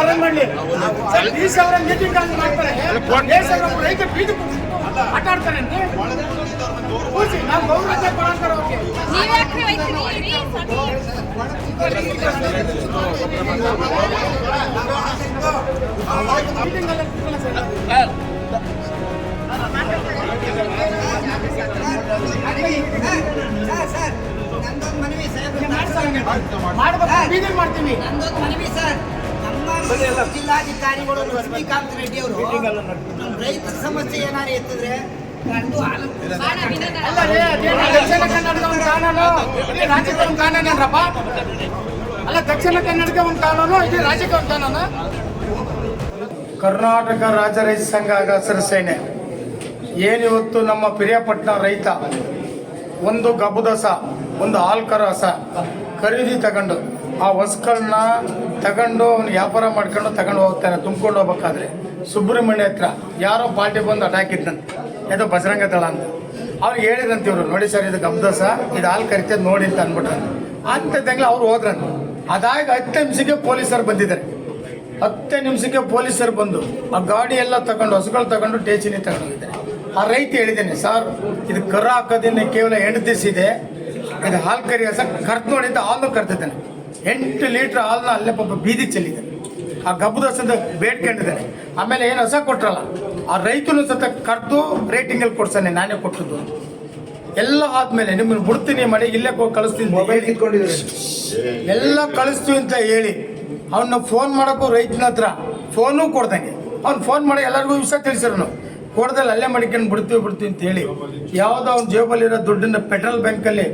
Arrange ಮಾಡಲಿ. D C ಅವರ meeting ಮಾಡ್ತಾರೆ, ರೈತ ಬೀದಿ ಆಟ ಆಡ್ತಾರೆ. ನಾವು ಗೌರವ ಕೊಡ್ತಾರೆ ಅವ್ರಿಗೆ. ಮಾಡ್ತೀವಿ. ನಮ್ಮ ಜಿಲ್ಲಾಧಿಕಾರಿಗಳು ಲಕ್ಷ್ಮೀಕಾಂತ್ ರೆಡ್ಡಿ ಅವರು ರೈತರ ಸಮಸ್ಯೆ ಏನಾರು ಎತ್ತಿದ್ರೆ ದಕ್ಷಿಣ ಕನ್ನಡದ ಒಂದು ಕಾನೂನು, ರಾಜ್ಯದ ಒಂದು ಕಾನೂನೇನ್ರಪ್ಪ? ಅಲ್ಲ, ದಕ್ಷಿಣ ಕನ್ನಡಕ್ಕೆ ಒಂದು ಕಾನೂನು, ಇದು ರಾಜ್ಯಕ್ಕೆ ಒಂದು ಕಾನೂನು. ಕರ್ನಾಟಕ ರಾಜ್ಯ ರೈತ ಸಂಘ ಹಸಿರು ಸೇನೆ ಏನಿವತ್ತು ನಮ್ಮ ಪ್ರಿಯಪಟ್ಟಣ ರೈತ ಒಂದು ಗಬ್ಬುದಸ, ಒಂದು ಹಾಲ್ಕರ ಹಸ ಖರೀದಿ ತಗೊಂಡು ಆ ಹೊಸಗಳನ್ನ ತಗೊಂಡು ಅವನು ವ್ಯಾಪಾರ ಮಾಡ್ಕೊಂಡು ತಗೊಂಡು ಹೋಗ್ತಾನೆ. ತುಂಬ್ಕೊಂಡು ಹೋಗ್ಬೇಕಾದ್ರೆ ಸುಬ್ರಹ್ಮಣ್ಯ ಹತ್ರ ಯಾರೋ ಪಾರ್ಟಿ ಬಂದು ಅಟಾಕಿದ್ದಂತೆ, ಯಾವುದೋ ಬಜರಂಗ ದಳ ಅಂತ. ಅವ್ರಿಗೆ ಹೇಳಿದಂತೆ ಇವರು, ನೋಡಿ ಸರ್ ಇದು ಗಬ್ಬುದಸ, ಇದು ಹಾಲು ಕರಿತದೆ ನೋಡಿ ಅಂತ ಅಂದ್ಬಿಟ್ರೆ ಅಂತಿದ್ದಂಗೆ ಅವ್ರು ಹೋದ್ರಂತ. ಅದಾಗಿ 10 ನಿಮಿಷಕ್ಕೆ ಪೊಲೀಸರು ಬಂದಿದ್ದಾರೆ. 10 ನಿಮಿಷಕ್ಕೆ ಪೊಲೀಸರು ಬಂದು ಆ ಗಾಡಿ ಎಲ್ಲ ತಗೊಂಡು ಹಸುಗಳು ತಗೊಂಡು ಸ್ಟೇಷನಿಗೆ ತಗೊಂಡು ಹೋಗಿದ್ದಾರೆ. ಆ ರೈತ ಹೇಳಿದ್ದೇನೆ, ಸರ್ ಇದು ಕರ ಹಾಕೋದಿನ ಕೇವಲ 8 ದಿವಸ ಇದೆ, ಇದು ಹಾಲು ಕರಿ ಹಸ ಕರ್ದು ನೋಡಿ ಅಂತ ಹಾಲು ಕರ್ತಿದ್ದಾನೆ. 8 ಲೀಟ್ರ್ ಹಾಲನ್ನ ಅಲ್ಲೇ ಪಾಪ ಬೀದಿ ಚೆಲ್ಲಿದ್ದಾನೆ. ಆ ಗಬ್ಬುದಸದ ಬೇಡ್ಕೊಂಡಿದ್ದಾನೆ. ಆಮೇಲೆ ಏನು ಹಸ ಕೊಟ್ರಲ್ಲ, ಆ ರೈತನು ಸತ ಕರೆದು ರೇಟಿಂಗಲ್ಲಿ ಕೊಡ್ಸಾನೆ, ನಾನೇ ಕೊಟ್ಟದ್ದು ಎಲ್ಲ ಆದ್ಮೇಲೆ ನಿಮ್ಮನ್ನು ಬಿಡ್ತೀನಿ ಮಾಡಿ ಇಲ್ಲೇ ಕಳಿಸ್ತೀನಿ, ಎಲ್ಲ ಕಳಿಸ್ತೀವಿ ಅಂತ ಹೇಳಿ ಅವನ್ನ ಫೋನ್ ಮಾಡೋಕ್ಕೂ ರೈತನ ಹತ್ರ ಫೋನು ಕೊಡ್ದಂಗೆ ಅವ್ನು ಫೋನ್ ಮಾಡಿ ಎಲ್ಲರಿಗೂ ವಿಷಯ ತಿಳಿಸಿರೋನು ಕೊಡ್ದಲ್ಲಿ ಅಲ್ಲೇ ಮಡಿಕೊಂಡು ಬಿಡ್ತೀವಿ ಅಂತ ಹೇಳಿ ಯಾವುದೋ ಅವ್ನ ಜೇಬಲ್ಲಿರೋ ದುಡ್ಡನ್ನ ಪೆಟ್ರೋಲ್ ಬ್ಯಾಂಕಲ್ಲಿ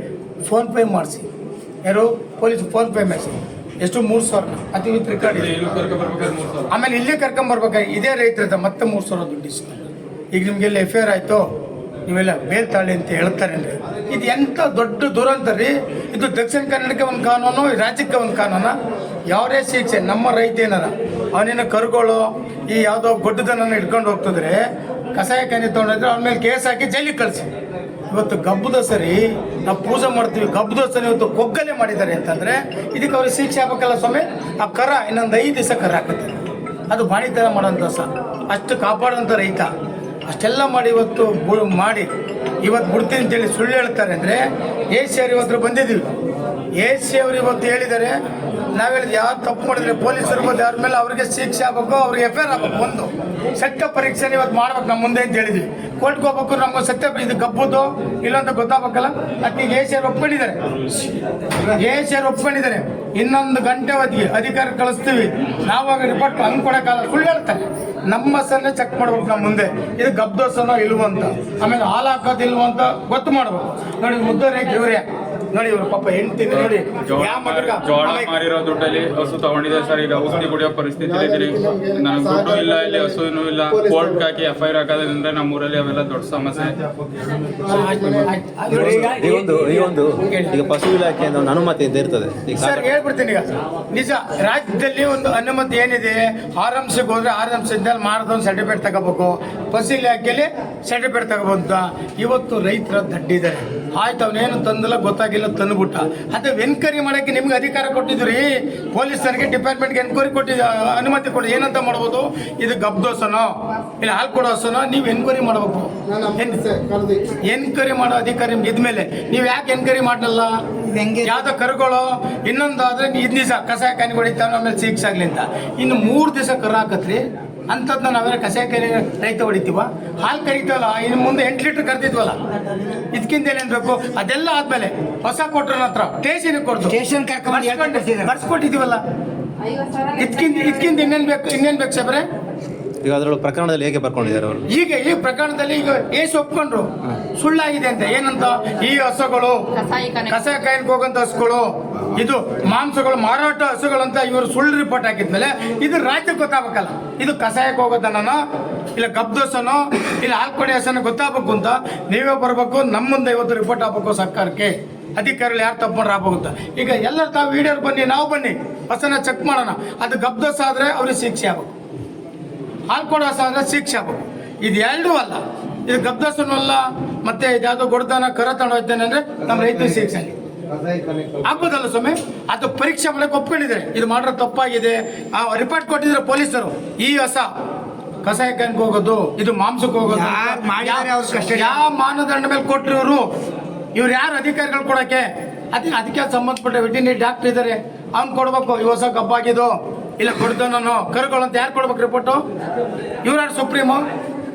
ಫೋನ್ ಪೇ ಮಾಡಿಸಿ, ಯಾರು ಪೊಲೀಸ್ ಫೋನ್ ಪೇ ಮಾಡಿಸಿ, ಎಷ್ಟು 3,000 ಅತಿ ವಿತ್ ರೆಕಾರ್ಡ್ ಇದೆ. ಆಮೇಲೆ ಇಲ್ಲೇ ಕರ್ಕೊಂಬರ್ಬೇಕಾಗಿ ಇದೇ ರೈತರ ಮತ್ತೆ 3,000 ದುಡ್ಡು ಇಸ್ಕೊಂಡು ಈಗ ನಿಮಗೆಲ್ಲ FIR ಆಯಿತು, ನೀವೆಲ್ಲ ಬೇಲ್ ತಾಳಿ ಅಂತ ಹೇಳ್ತಾರೆ ಅಂದರೆ ಇದು ಎಂಥ ದೊಡ್ಡ ದುರಂತ ರೀ. ಇದು ದಕ್ಷಿಣ ಕನ್ನಡಕ್ಕೆ ಒಂದು ಕಾನೂನು, ರಾಜ್ಯಕ್ಕೆ ಒಂದು ಕಾನೂನು. ಯಾವುದೇ ಶಿಕ್ಷೆ ನಮ್ಮ ರೈತ ಏನಾರ ಅವನೇನ ಕರುಗಳು ಈ ಯಾವುದೋ ಗೊಡ್ಡದನ್ನ ಹಿಡ್ಕೊಂಡು ಹೋಗ್ತಿದ್ರೆ ಕಸಾಯ ಖಾನೆ ತೊಗೊಂಡಿದ್ರೆ ಅವ್ನ ಮೇಲೆ ಕೇಸ್ ಹಾಕಿ ಜೈಲಿಗೆ ಕಳಿಸಿ. ಇವತ್ತು ಗಬ್ಬುದಸರಿ ನಾವು ಪೂಜೆ ಮಾಡ್ತೀವಿ, ಗಬ್ಬುದಸರಿ ಇವತ್ತು ಕೊಗ್ಗಲೆ ಮಾಡಿದ್ದಾರೆ ಅಂತಂದರೆ ಇದಕ್ಕೆ ಅವ್ರಿಗೆ ಶಿಕ್ಷೆ ಆಗ್ಬೇಕಲ್ಲ ಸ್ವಾಮಿ. ಆ ಕರ ಇನ್ನೊಂದು 5 ದಿವಸ ಕರ ಹಾಕುತ್ತೆ, ಅದು ಬಾಣಿತರ ಮಾಡೋಂಥ ಅಷ್ಟು ಕಾಪಾಡೋಂಥ ರೈತ ಅಷ್ಟೆಲ್ಲ ಮಾಡಿ ಇವತ್ತು ಮಾಡಿ ಇವತ್ತು ಬಿಡ್ತೀನಿ ಅಂತೇಳಿ ಸುಳ್ಳು ಹೇಳ್ತಾರೆ ಅಂದರೆ AC ಅವ್ರು ಇವತ್ತು ಬಂದಿದ್ದೀವಿ. AC ಅವರು ಇವತ್ತು ಹೇಳಿದ್ದಾರೆ, ನಾವು ಹೇಳಿದ್ವಿ ಯಾರು ತಪ್ಪು ಮಾಡಿದ್ರೆ ಪೊಲೀಸರು ಬಂದು ಅವ್ರ ಮೇಲೆ ಅವ್ರಿಗೆ ಶಿಕ್ಷೆ ಆಗಬೇಕು, ಅವ್ರಿಗೆ FIR ಆಗಬೇಕು. ಒಂದು ಸತ್ಯ ಪರೀಕ್ಷೆ ಇವತ್ತು ಮಾಡ್ಬೇಕು ನಮ್ಮ ಮುಂದೆ ಅಂತ ಹೇಳಿದ್ವಿ. ಕೋರ್ಟ್ಗೆ ಹೋಗ್ಬೇಕು, ನಮ್ಗೆ ಸತ್ಯ ಇದು ಗಬ್ಬುದು ಇಲ್ಲಂತ ಗೊತ್ತಾಗಬೇಕಲ್ಲ. ಅದಕ್ಕೆ AC ಅವ್ರು ಒಪ್ಕೊಂಡಿದ್ದಾರೆ, AC ಅವ್ರು ಒಪ್ಕೊಂಡಿದ್ದಾರೆ. ಇನ್ನೊಂದು ಗಂಟೆ ಹೊತ್ತಿಗೆ ಅಧಿಕಾರ ಕಳಿಸ್ತೀವಿ, ನಾವಾಗ ರಿಪೋರ್ಟ್ ಹಂಗೆ ಕೊಡೋಕ್ಕಲ್ಲ, ಸುಳ್ಳು ಹೇಳ್ತಾರೆ. ನಮ್ಮ ಹೆಸರನ್ನೇ ಚೆಕ್ ಮಾಡ್ಬೇಕು ನಮ್ಮ ಮುಂದೆ, ಇದು ಗಬ್ಬುದಸನೋ ಇಲ್ವಂತ, ಆಮೇಲೆ ಹಾಲು ಹಾಕೋದಿಲ್ವಂತ ಗೊತ್ತು ಮಾಡ್ಬೇಕು. ನೋಡಿ ಮುದ್ದೆ ರೈತ ಇವರೇ ನೋಡಿ, ಇವರು ಪಾಪ ಹೆಂಡ್ತೀನಿ ನೋಡಿ ಜೋಳ ಮಾರಿರೋ ದುಡ್ಡಲ್ಲಿ ಹಸು ತಗೊಂಡಿದೆ ಸರ್. ಈಗ ಔಷಧಿ ಕುಡಿಯೋ ಪರಿಸ್ಥಿತಿ ಇದ್ದೀರಿ, ನನಗೆ ದುಡ್ಡು ಇಲ್ಲ, ಇಲ್ಲಿ ಹಸುನೂ ಇಲ್ಲ. ಕೋರ್ಟ್ ಹಾಕಿ FIR ಹಾಕೋದ್ರಿಂದ ನಮ್ಮೂರಲ್ಲಿ ಅವೆಲ್ಲ ದೊಡ್ಡ ಸಮಸ್ಯೆ. ಈಗ ಪಶು ಇಲಾಖೆ ಒಂದು ಅನುಮತಿ ಅಂತ ಇರ್ತದೆ ಸರ್, ಹೇಳ್ಬಿಡ್ತೀನಿ. ಈಗ ನಿಜ ರಾಜ್ಯದಲ್ಲಿ ಒಂದು ಅನುಮತಿ ಏನಿದೆ, RMCಗೆ ಹೋದ್ರೆ RMCದಲ್ಲಿ ಮಾರದೊಂದು ಸರ್ಟಿಫಿಕೇಟ್ ತಗೋಬೇಕು, ಪಶು ಇಲಾಖೆಯಲ್ಲಿ ಸರ್ಟಿಫಿಕೇಟ್ ತಗೋಬಹುದು. ಇವತ್ತು ರೈತರ ದಡ್ಡಿದ್ದಾರೆ, ಆಯ್ತು ಅವನೇನು ತಂದಿಲ್ಲ ಗೊತ್ತಾಗಿಲ್ಲ ತಂದುಬಿಟ್ಟ. ಅದೇ ಎನ್ಕ್ವೈರಿ ಮಾಡೋಕ್ಕೆ ನಿಮ್ಗೆ ಅಧಿಕಾರ ಕೊಟ್ಟಿದ್ರಿ, ಪೊಲೀಸರಿಗೆ ಡಿಪಾರ್ಟ್ಮೆಂಟ್ಗೆ ಎನ್ಕ್ವೈರಿ ಕೊಟ್ಟಿದ್ದ ಅನುಮತಿ ಕೊಡಿ. ಏನಂತ ಮಾಡ್ಬೋದು, ಇದು ಗಬ್ಬುದಸನೋ ಇಲ್ಲ ಹಾಲು ಕೊಡೋ ಹಸನೋ ನೀವು ಎನ್ಕ್ವೈರಿ ಮಾಡಬೇಕು. ಎನ್ಕ್ವೈರಿ ಮಾಡೋ ಅಧಿಕಾರ ನಿಮ್ಗೆ ಇದ್ಮೇಲೆ ನೀವು ಯಾಕೆ ಎನ್ಕ್ವೈರಿ ಮಾಡಲ್ಲ? ಯಾವ್ದೋ ಕರುಗಳು ಇನ್ನೊಂದಾದ್ರೆ 5 ದಿವಸ ಕಸಾಯ ಖಾನೆ ಹೊಡಿತಾವ, ಆಮೇಲೆ ಶಿಕ್ಷೆ ಆಗ್ಲಿ ಅಂತ. ಇನ್ನು 3 ದಿವಸ ಕರು ಹಾಕತ್ರಿ ಅಂಥದ್ನ ನಾವೇನ ಕಸಾಯ ಖಾನೆ ರೈತ ಹೊಡಿತೀವ? ಹಾಲು ಕರಿತೀವಲ್ಲ, ಇನ್ನು ಮುಂದೆ 8 ಲೀಟ್ರ್ ಕರ್ತಿದ್ವಲ್ಲ, ಇದಕ್ಕಿಂತ ಏನೇನು ಬೇಕು? ಅದೆಲ್ಲ ಆದ್ಮೇಲೆ ಹೊಸ ಕೊಟ್ಟರ ಹತ್ರ ಸ್ಟೇಷನ್ಗೆ ಕೊಡ್ತು, ಸ್ಟೇಷನ್ ಬರ್ಸ್ಕೊಟ್ಟಿದ್ದೀವಲ್ಲ. ಇದಕ್ಕಿಂತ ಇನ್ನೇನು ಬೇಕು ಸಾಬ್ರೆ? ಈಗ ಅದರೊಳಗೆ ಪ್ರಕರಣದಲ್ಲಿ ಹೇಗೆ ಬರ್ಕೊಂಡಿದ್ದಾರೆ ಅವರು? ಈಗ ಈ ಪ್ರಕರಣದಲ್ಲಿ ಈಗ ಏಸು ಒಪ್ಕೊಂಡ್ರು ಸುಳ್ಳಾಗಿದೆ ಅಂತ. ಏನಂತ, ಈ ಹಸುಗಳು ಕಸಾಯ ಖಾನೆಗೆ ಹೋಗಂತ ಹಸುಗಳು, ಇದು ಮಾಂಸಗಳು ಮಾರಾಟ ಹಸುಗಳು ಅಂತ ಇವರು ಸುಳ್ಳು ರಿಪೋರ್ಟ್ ಹಾಕಿದ್ಮೇಲೆ ಇದು ರಾಜ್ಯಕ್ಕೆ ಗೊತ್ತಾಗಬೇಕಲ್ಲ, ಇದು ಕಸಾಯಕ್ಕೆ ಹೋಗೋದನೋ ಇಲ್ಲ ಗಬ್ಬುದಸನೋ ಇಲ್ಲ ಹಾಲು ಕೊಡಿ ಹಸನೋ ಗೊತ್ತಾಗಬೇಕು ಅಂತ ನೀವೇ ಬರಬೇಕು. ನಮ್ಮ ಮುಂದೆ ಇವತ್ತು ರಿಪೋರ್ಟ್ ಆಗಬೇಕು ಸರ್ಕಾರಕ್ಕೆ, ಅಧಿಕಾರಿಗಳು ಯಾರು ತಪ್ಪು ಮಾಡ್ರೆ ಆಗ್ಬೋಗುತ್ತ. ಈಗ ಎಲ್ಲರೂ ತಾವು ವಿಡಿಯೋ ಬನ್ನಿ, ನಾವು ಬನ್ನಿ, ಹಸನ ಚೆಕ್ ಮಾಡೋಣ. ಅದು ಗಬ್ಬುದಸ ಆದರೆ ಅವ್ರಿಗೆ ಶಿಕ್ಷೆ ಆಗಬೇಕು, ಹಾಲು ಕೊಡೋ ಹಸ ಆದರೆ ಶಿಕ್ಷೆ ಆಗಬೇಕು. ಇದು ಎರಡೂ ಅಲ್ಲ, ಇದು ಗಬ್ಬುದಸನೂ ಅಲ್ಲ, ಮತ್ತೆ ಇದ್ಯಾವುದೋ ಗೊಡ್ದಾನ ಕರ ತಗೊಂಡು ಹೋಗ್ತಾನೆ ಅಂದರೆ ನಮ್ಮ ರೈತರಿಗೆ ಶಿಕ್ಷೆ ಆಗಿ ಆಗ್ಬೋದಲ್ಲ ಸ್ವಾಮಿ? ಅದು ಪರೀಕ್ಷೆ ಮಾಡಕ್ಕೆ ಒಪ್ಕೊಂಡಿದ್ದಾರೆ, ಇದು ಮಾಡಿರೋ ತಪ್ಪಾಗಿದೆ, ರಿಪೋರ್ಟ್ ಕೊಟ್ಟಿದ್ರೆ ಪೊಲೀಸರು. ಈ ಹೊಸ ಕಸಾಯಖಾನೆಗೆ ಹೋಗೋದು, ಇದು ಮಾಂಸಕ್ಕೆ ಹೋಗೋದು, ಯಾರ್ ಮಾಡಿದ್ದಾರೆ ಅವ್ರ ಕಸ್ಟಡಿ? ಯಾವ ಮಾನದಂಡ ಮೇಲೆ ಕೊಟ್ಟರು ಇವ್ರು ಯಾರು ಅಧಿಕಾರಿಗಳು ಕೊಡಕ್ಕೆ? ಅದಕ್ಕೆ ಸಂಬಂಧಪಟ್ಟ ವೆಟರ್ನರಿ ಡಾಕ್ಟರ್ ಇದ್ದಾರೆ, ಅವ್ನು ಕೊಡ್ಬೇಕು. ಈ ಹೊಸ ಕಬ್ಬಾಗಿದ್ದು ಇಲ್ಲ ಕೊಡ್ದೋನು ಕರ್ಕೊಳ್ಳಂತ ಯಾರು ಕೊಡ್ಬೇಕು ರಿಪೋರ್ಟು? ಇವ್ರು ಸುಪ್ರೀಮು,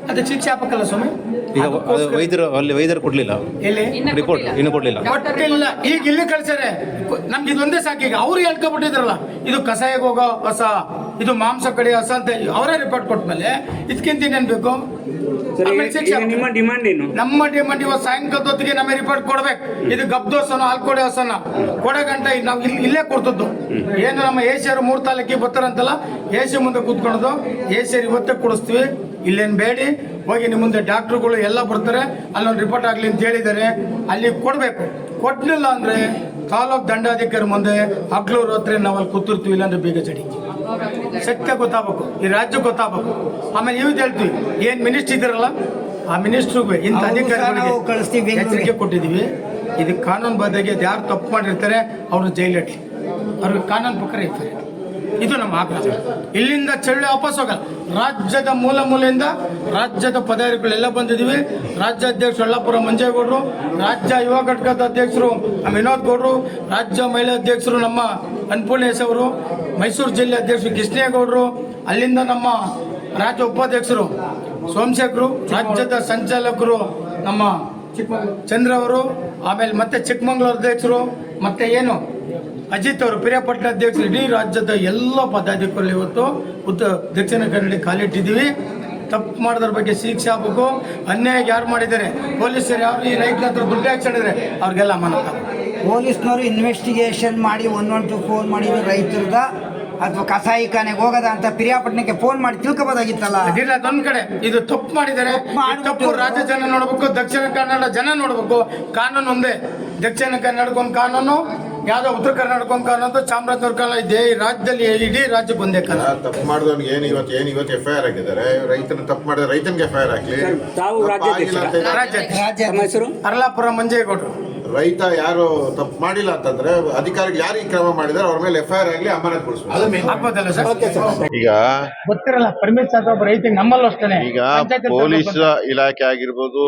ಅದಕ್ಕೆ ಶಿಕ್ಷೆ ಹಾಕಲ್ಲ ಸ್ವಾಮಿ. ಈಗ ವೈದ್ಯರು ಕೊಡ್ಲಿಲ್ಲ ಎಲ್ಲಿ ರಿಪೋರ್ಟ್, ಇನ್ನೂ ಕೊಡ್ಲಿಲ್ಲ. ಕೊಟ್ಟಿಲ್ಲ, ಈಗ ಇಲ್ಲಿ ಕಳ್ಸ್ಯಾರೆ. ನಮ್ಗೆ ಇದೊಂದೇ ಸಾಕು. ಈಗ ಅವ್ರು ಹೇಳ್ಕೊಬಿಟ್ಟಿದ್ರಲ್ಲ, ಇದು ಕಸಾಯಿಗೆ ಹೋಗೋ ಹೊಸ, ಇದು ಮಾಂಸ ಕಡೆ ಹೊಸ ಅಂತ ಅವರೇ ರಿಪೋರ್ಟ್ ಕೊಟ್ಮೇಲೆ ಇದಕ್ಕಿಂತ ಇನ್ನೇನ್ ಬೇಕು? ನಿಮ್ಮ ಡಿಮಾಂಡ್ ಏನು? ನಮ್ಮ ಡಿಮಾಂಡ್ ಇವತ್ತು ಸಾಯಂಕಾಲದ ಹೊತ್ತಿಗೆ ನಮಗೆ ರಿಪೋರ್ಟ್ ಕೊಡ್ಬೇಕು. ಇದು ಗಬ್ದು ಹೊಸನ ಆಲ್ಕೋಡೆ ಹೊಸನ ಕೊಡೋ ಗಂಟ ನಾವು ಇಲ್ಲೇ ಕೊಡ್ತದ್ದು. ಏನು ನಮ್ಮ ಏಷ್ಯರು 3 ತಾಲೂಕಿಗೆ ಬರ್ತಾರಂತಲ್ಲ, ಏಷ್ಯ ಮುಂದೆ ಕೂತ್ಕೊಳ್ಳೋದು, ಏಷ್ಯರು ಇವತ್ತೇ ಕೊಡಿಸ್ತೀವಿ, ಇಲ್ಲೇನು ಬೇಡಿ. ಹೋಗಿ ನಿಮ್ಮ ಮುಂದೆ ಡಾಕ್ಟ್ರುಗಳು ಎಲ್ಲ ಬರ್ತಾರೆ, ಅಲ್ಲೊಂದು ರಿಪೋರ್ಟ್ ಆಗಲಿ ಅಂತ ಹೇಳಿದ್ದಾರೆ, ಅಲ್ಲಿ ಕೊಡಬೇಕು. ಕೊಟ್ಟಲಿಲ್ಲ ಅಂದರೆ ತಾಲೂಕು ದಂಡಾಧಿಕಾರಿ ಮುಂದೆ ಹಗ್ಲು ರಾತ್ರಿ ನಾವು ಅಲ್ಲಿ ಕೂತಿರ್ತೀವಿ, ಇಲ್ಲಾಂದ್ರೆ ಬೀಗ ಚಡಿ. ಸತ್ಯ ಗೊತ್ತಾಗಬೇಕು, ಈ ರಾಜ್ಯ ಗೊತ್ತಾಗಬೇಕು. ಆಮೇಲೆ ಇವ್ದು ಹೇಳ್ತೀವಿ, ಏನು ಮಿನಿಸ್ಟ್ರ್ ಇದ್ದಾರಲ್ಲ ಆ ಮಿನಿಸ್ಟ್ರಿಗೆ ಇಂಥ ಅಧಿಕಾರಿಗಳಿಗೆ ಕಳಿಸ್ತೀವಿ, ಎಚ್ಚರಿಕೆ ಕೊಟ್ಟಿದ್ದೀವಿ. ಇದು ಕಾನೂನು ಬದ್ಧಗೆ ಯಾರು ತಪ್ಪು ಮಾಡಿರ್ತಾರೆ ಅವ್ರನ್ನ ಜೈಲಿಡಿ, ಅವ್ರಿಗೆ ಕಾನೂನು ಪ್ರಕಾರ ಇರ್ತಾರೆ. ಇದು ನಮ್ಮ ಆಗ್ರಹ. ಇಲ್ಲಿಂದ ಚಳ್ಳೆ ವಾಪಸ್ ಹೋಗಲ್ಲ. ರಾಜ್ಯದ ಮೂಲೆಯಿಂದ ರಾಜ್ಯದ ಪದಾಧಿಕಾರಿಗಳೆಲ್ಲ ಬಂದಿದ್ದೀವಿ. ರಾಜ್ಯಾಧ್ಯಕ್ಷರು ಯಲ್ಲಾಪುರ ಮಂಜೇಗೌಡರು, ರಾಜ್ಯ ಯುವ ಘಟಕದ ಅಧ್ಯಕ್ಷರು ವಿನೋದ್ ಗೌಡರು, ರಾಜ್ಯ ಮಹಿಳಾ ಅಧ್ಯಕ್ಷರು ನಮ್ಮ ಅನ್ನಪೂರ್ಣೇಶ್ ಅವರು, ಮೈಸೂರು ಜಿಲ್ಲೆ ಅಧ್ಯಕ್ಷರು ಕೃಷ್ಣೇಗೌಡರು, ಅಲ್ಲಿಂದ ನಮ್ಮ ರಾಜ್ಯ ಉಪಾಧ್ಯಕ್ಷರು ಸೋಮಶೇಖರು, ರಾಜ್ಯದ ಸಂಚಾಲಕರು ನಮ್ಮ ಚಂದ್ರ ಅವರು, ಆಮೇಲೆ ಮತ್ತೆ ಚಿಕ್ಕಮಂಗ್ಳೂರು ಅಧ್ಯಕ್ಷರು, ಮತ್ತೆ ಏನು ಅಜಿತ್ ಅವರು ಪಿರಿಯಾಪಟ್ಟಣ ಅಧ್ಯಕ್ಷರು, ಇಡೀ ರಾಜ್ಯದ ಎಲ್ಲ ಪದಾಧಿಕಾರಿಗಳು ಇವತ್ತು ದಕ್ಷಿಣ ಕನ್ನಡ ಕಾಲಿಟ್ಟಿದ್ದೀವಿ. ತಪ್ಪು ಮಾಡೋದ್ರ ಬಗ್ಗೆ ಶಿಕ್ಷೆ ಆಗಬೇಕು. ಅನ್ಯಾಯ ಯಾರು ಮಾಡಿದ್ದಾರೆ, ಪೊಲೀಸರು ಯಾರು ಈ ರೈತರ ಹತ್ರ ದುಡ್ಡು ಹಾಕ್ಸಿದ್ರೆ ಅವ್ರಿಗೆಲ್ಲ ಅಮಾನತ. ಪೊಲೀಸ್ನವರು ಇನ್ವೆಸ್ಟಿಗೇಷನ್ ಮಾಡಿ 112 ಫೋನ್ ಮಾಡಿದ್ರು ರೈತರದ ಅಥವಾ ಕಸಾಯಿಖಾನೆಗೆ ಹೋಗದ ಅಂತ ಪಿರಿಯಾಪಟ್ಟಣಕ್ಕೆ ಫೋನ್ ಮಾಡಿ ತಿಳ್ಕೊಬೋದಾಗಿತ್ತಲ್ಲ. ಅದಿಲ್ಲ, ಅದೊಂದ್ ಕಡೆ ಇದು ತಪ್ಪು ಮಾಡಿದ್ದಾರೆ. ತಪ್ಪು ರಾಜ್ಯ ಜನ ನೋಡ್ಬೇಕು, ದಕ್ಷಿಣ ಕನ್ನಡ ಜನ ನೋಡ್ಬೇಕು. ಕಾನೂನು ಒಂದೇ, ದಕ್ಷಿಣ ಕನ್ನಡಕ್ಕೊಂದು ಕಾನೂನು, ಯಾವ್ದೋ ಉತ್ತರ ಕರ್ನಾಟಕ ಕಾನೂನು, ಚಾಮರಾಜನಗರ ಕಾಲ ಇದೆ. ಈ ರಾಜ್ಯದಲ್ಲಿ ಇಡೀ ರಾಜ್ಯಕ್ಕೆ ಒಂದೇ ಕಾನೂನು. ತಪ್ಪು ಮಾಡಿದವನಿಗೆ ಇವತ್ತು FIR ಆಗಿದ್ದಾರೆ. ರೈತನ ತಪ್ಪು ಮಾಡಿದ್ರೆ ರೈತನಿಗೆ FIR ಹಾಕ್ಲಿ. ತಾವು ರಾಜ್ಯ ಅರ್ಲಾಪುರ ಮಂಜೇಗೌಡರು. ರೈತ ಯಾರು ತಪ್ಪು ಮಾಡಿಲ್ಲ ಅಂತಂದ್ರೆ ಅಧಿಕಾರಿಗಳು ಯಾರು ಈ ಕ್ರಮ ಮಾಡಿದಾರೆ ಅವ್ರ ಮೇಲೆ FIR ಆಗಲಿ, ಅಮಾನತುಗೊಳಿಸ್ಬೇಕು. ಆಗ್ಬೋದಲ್ಲ ಸರ್? ಈಗ ಗೊತ್ತಿರಲ್ಲ ಪರ್ಮಿಷನ್ ಒಬ್ಬ ರೈತ ನಮ್ಮಲ್ಲೂ ಅಷ್ಟೇ. ಈಗ ಪೊಲೀಸ್ ಇಲಾಖೆ ಆಗಿರ್ಬೋದು,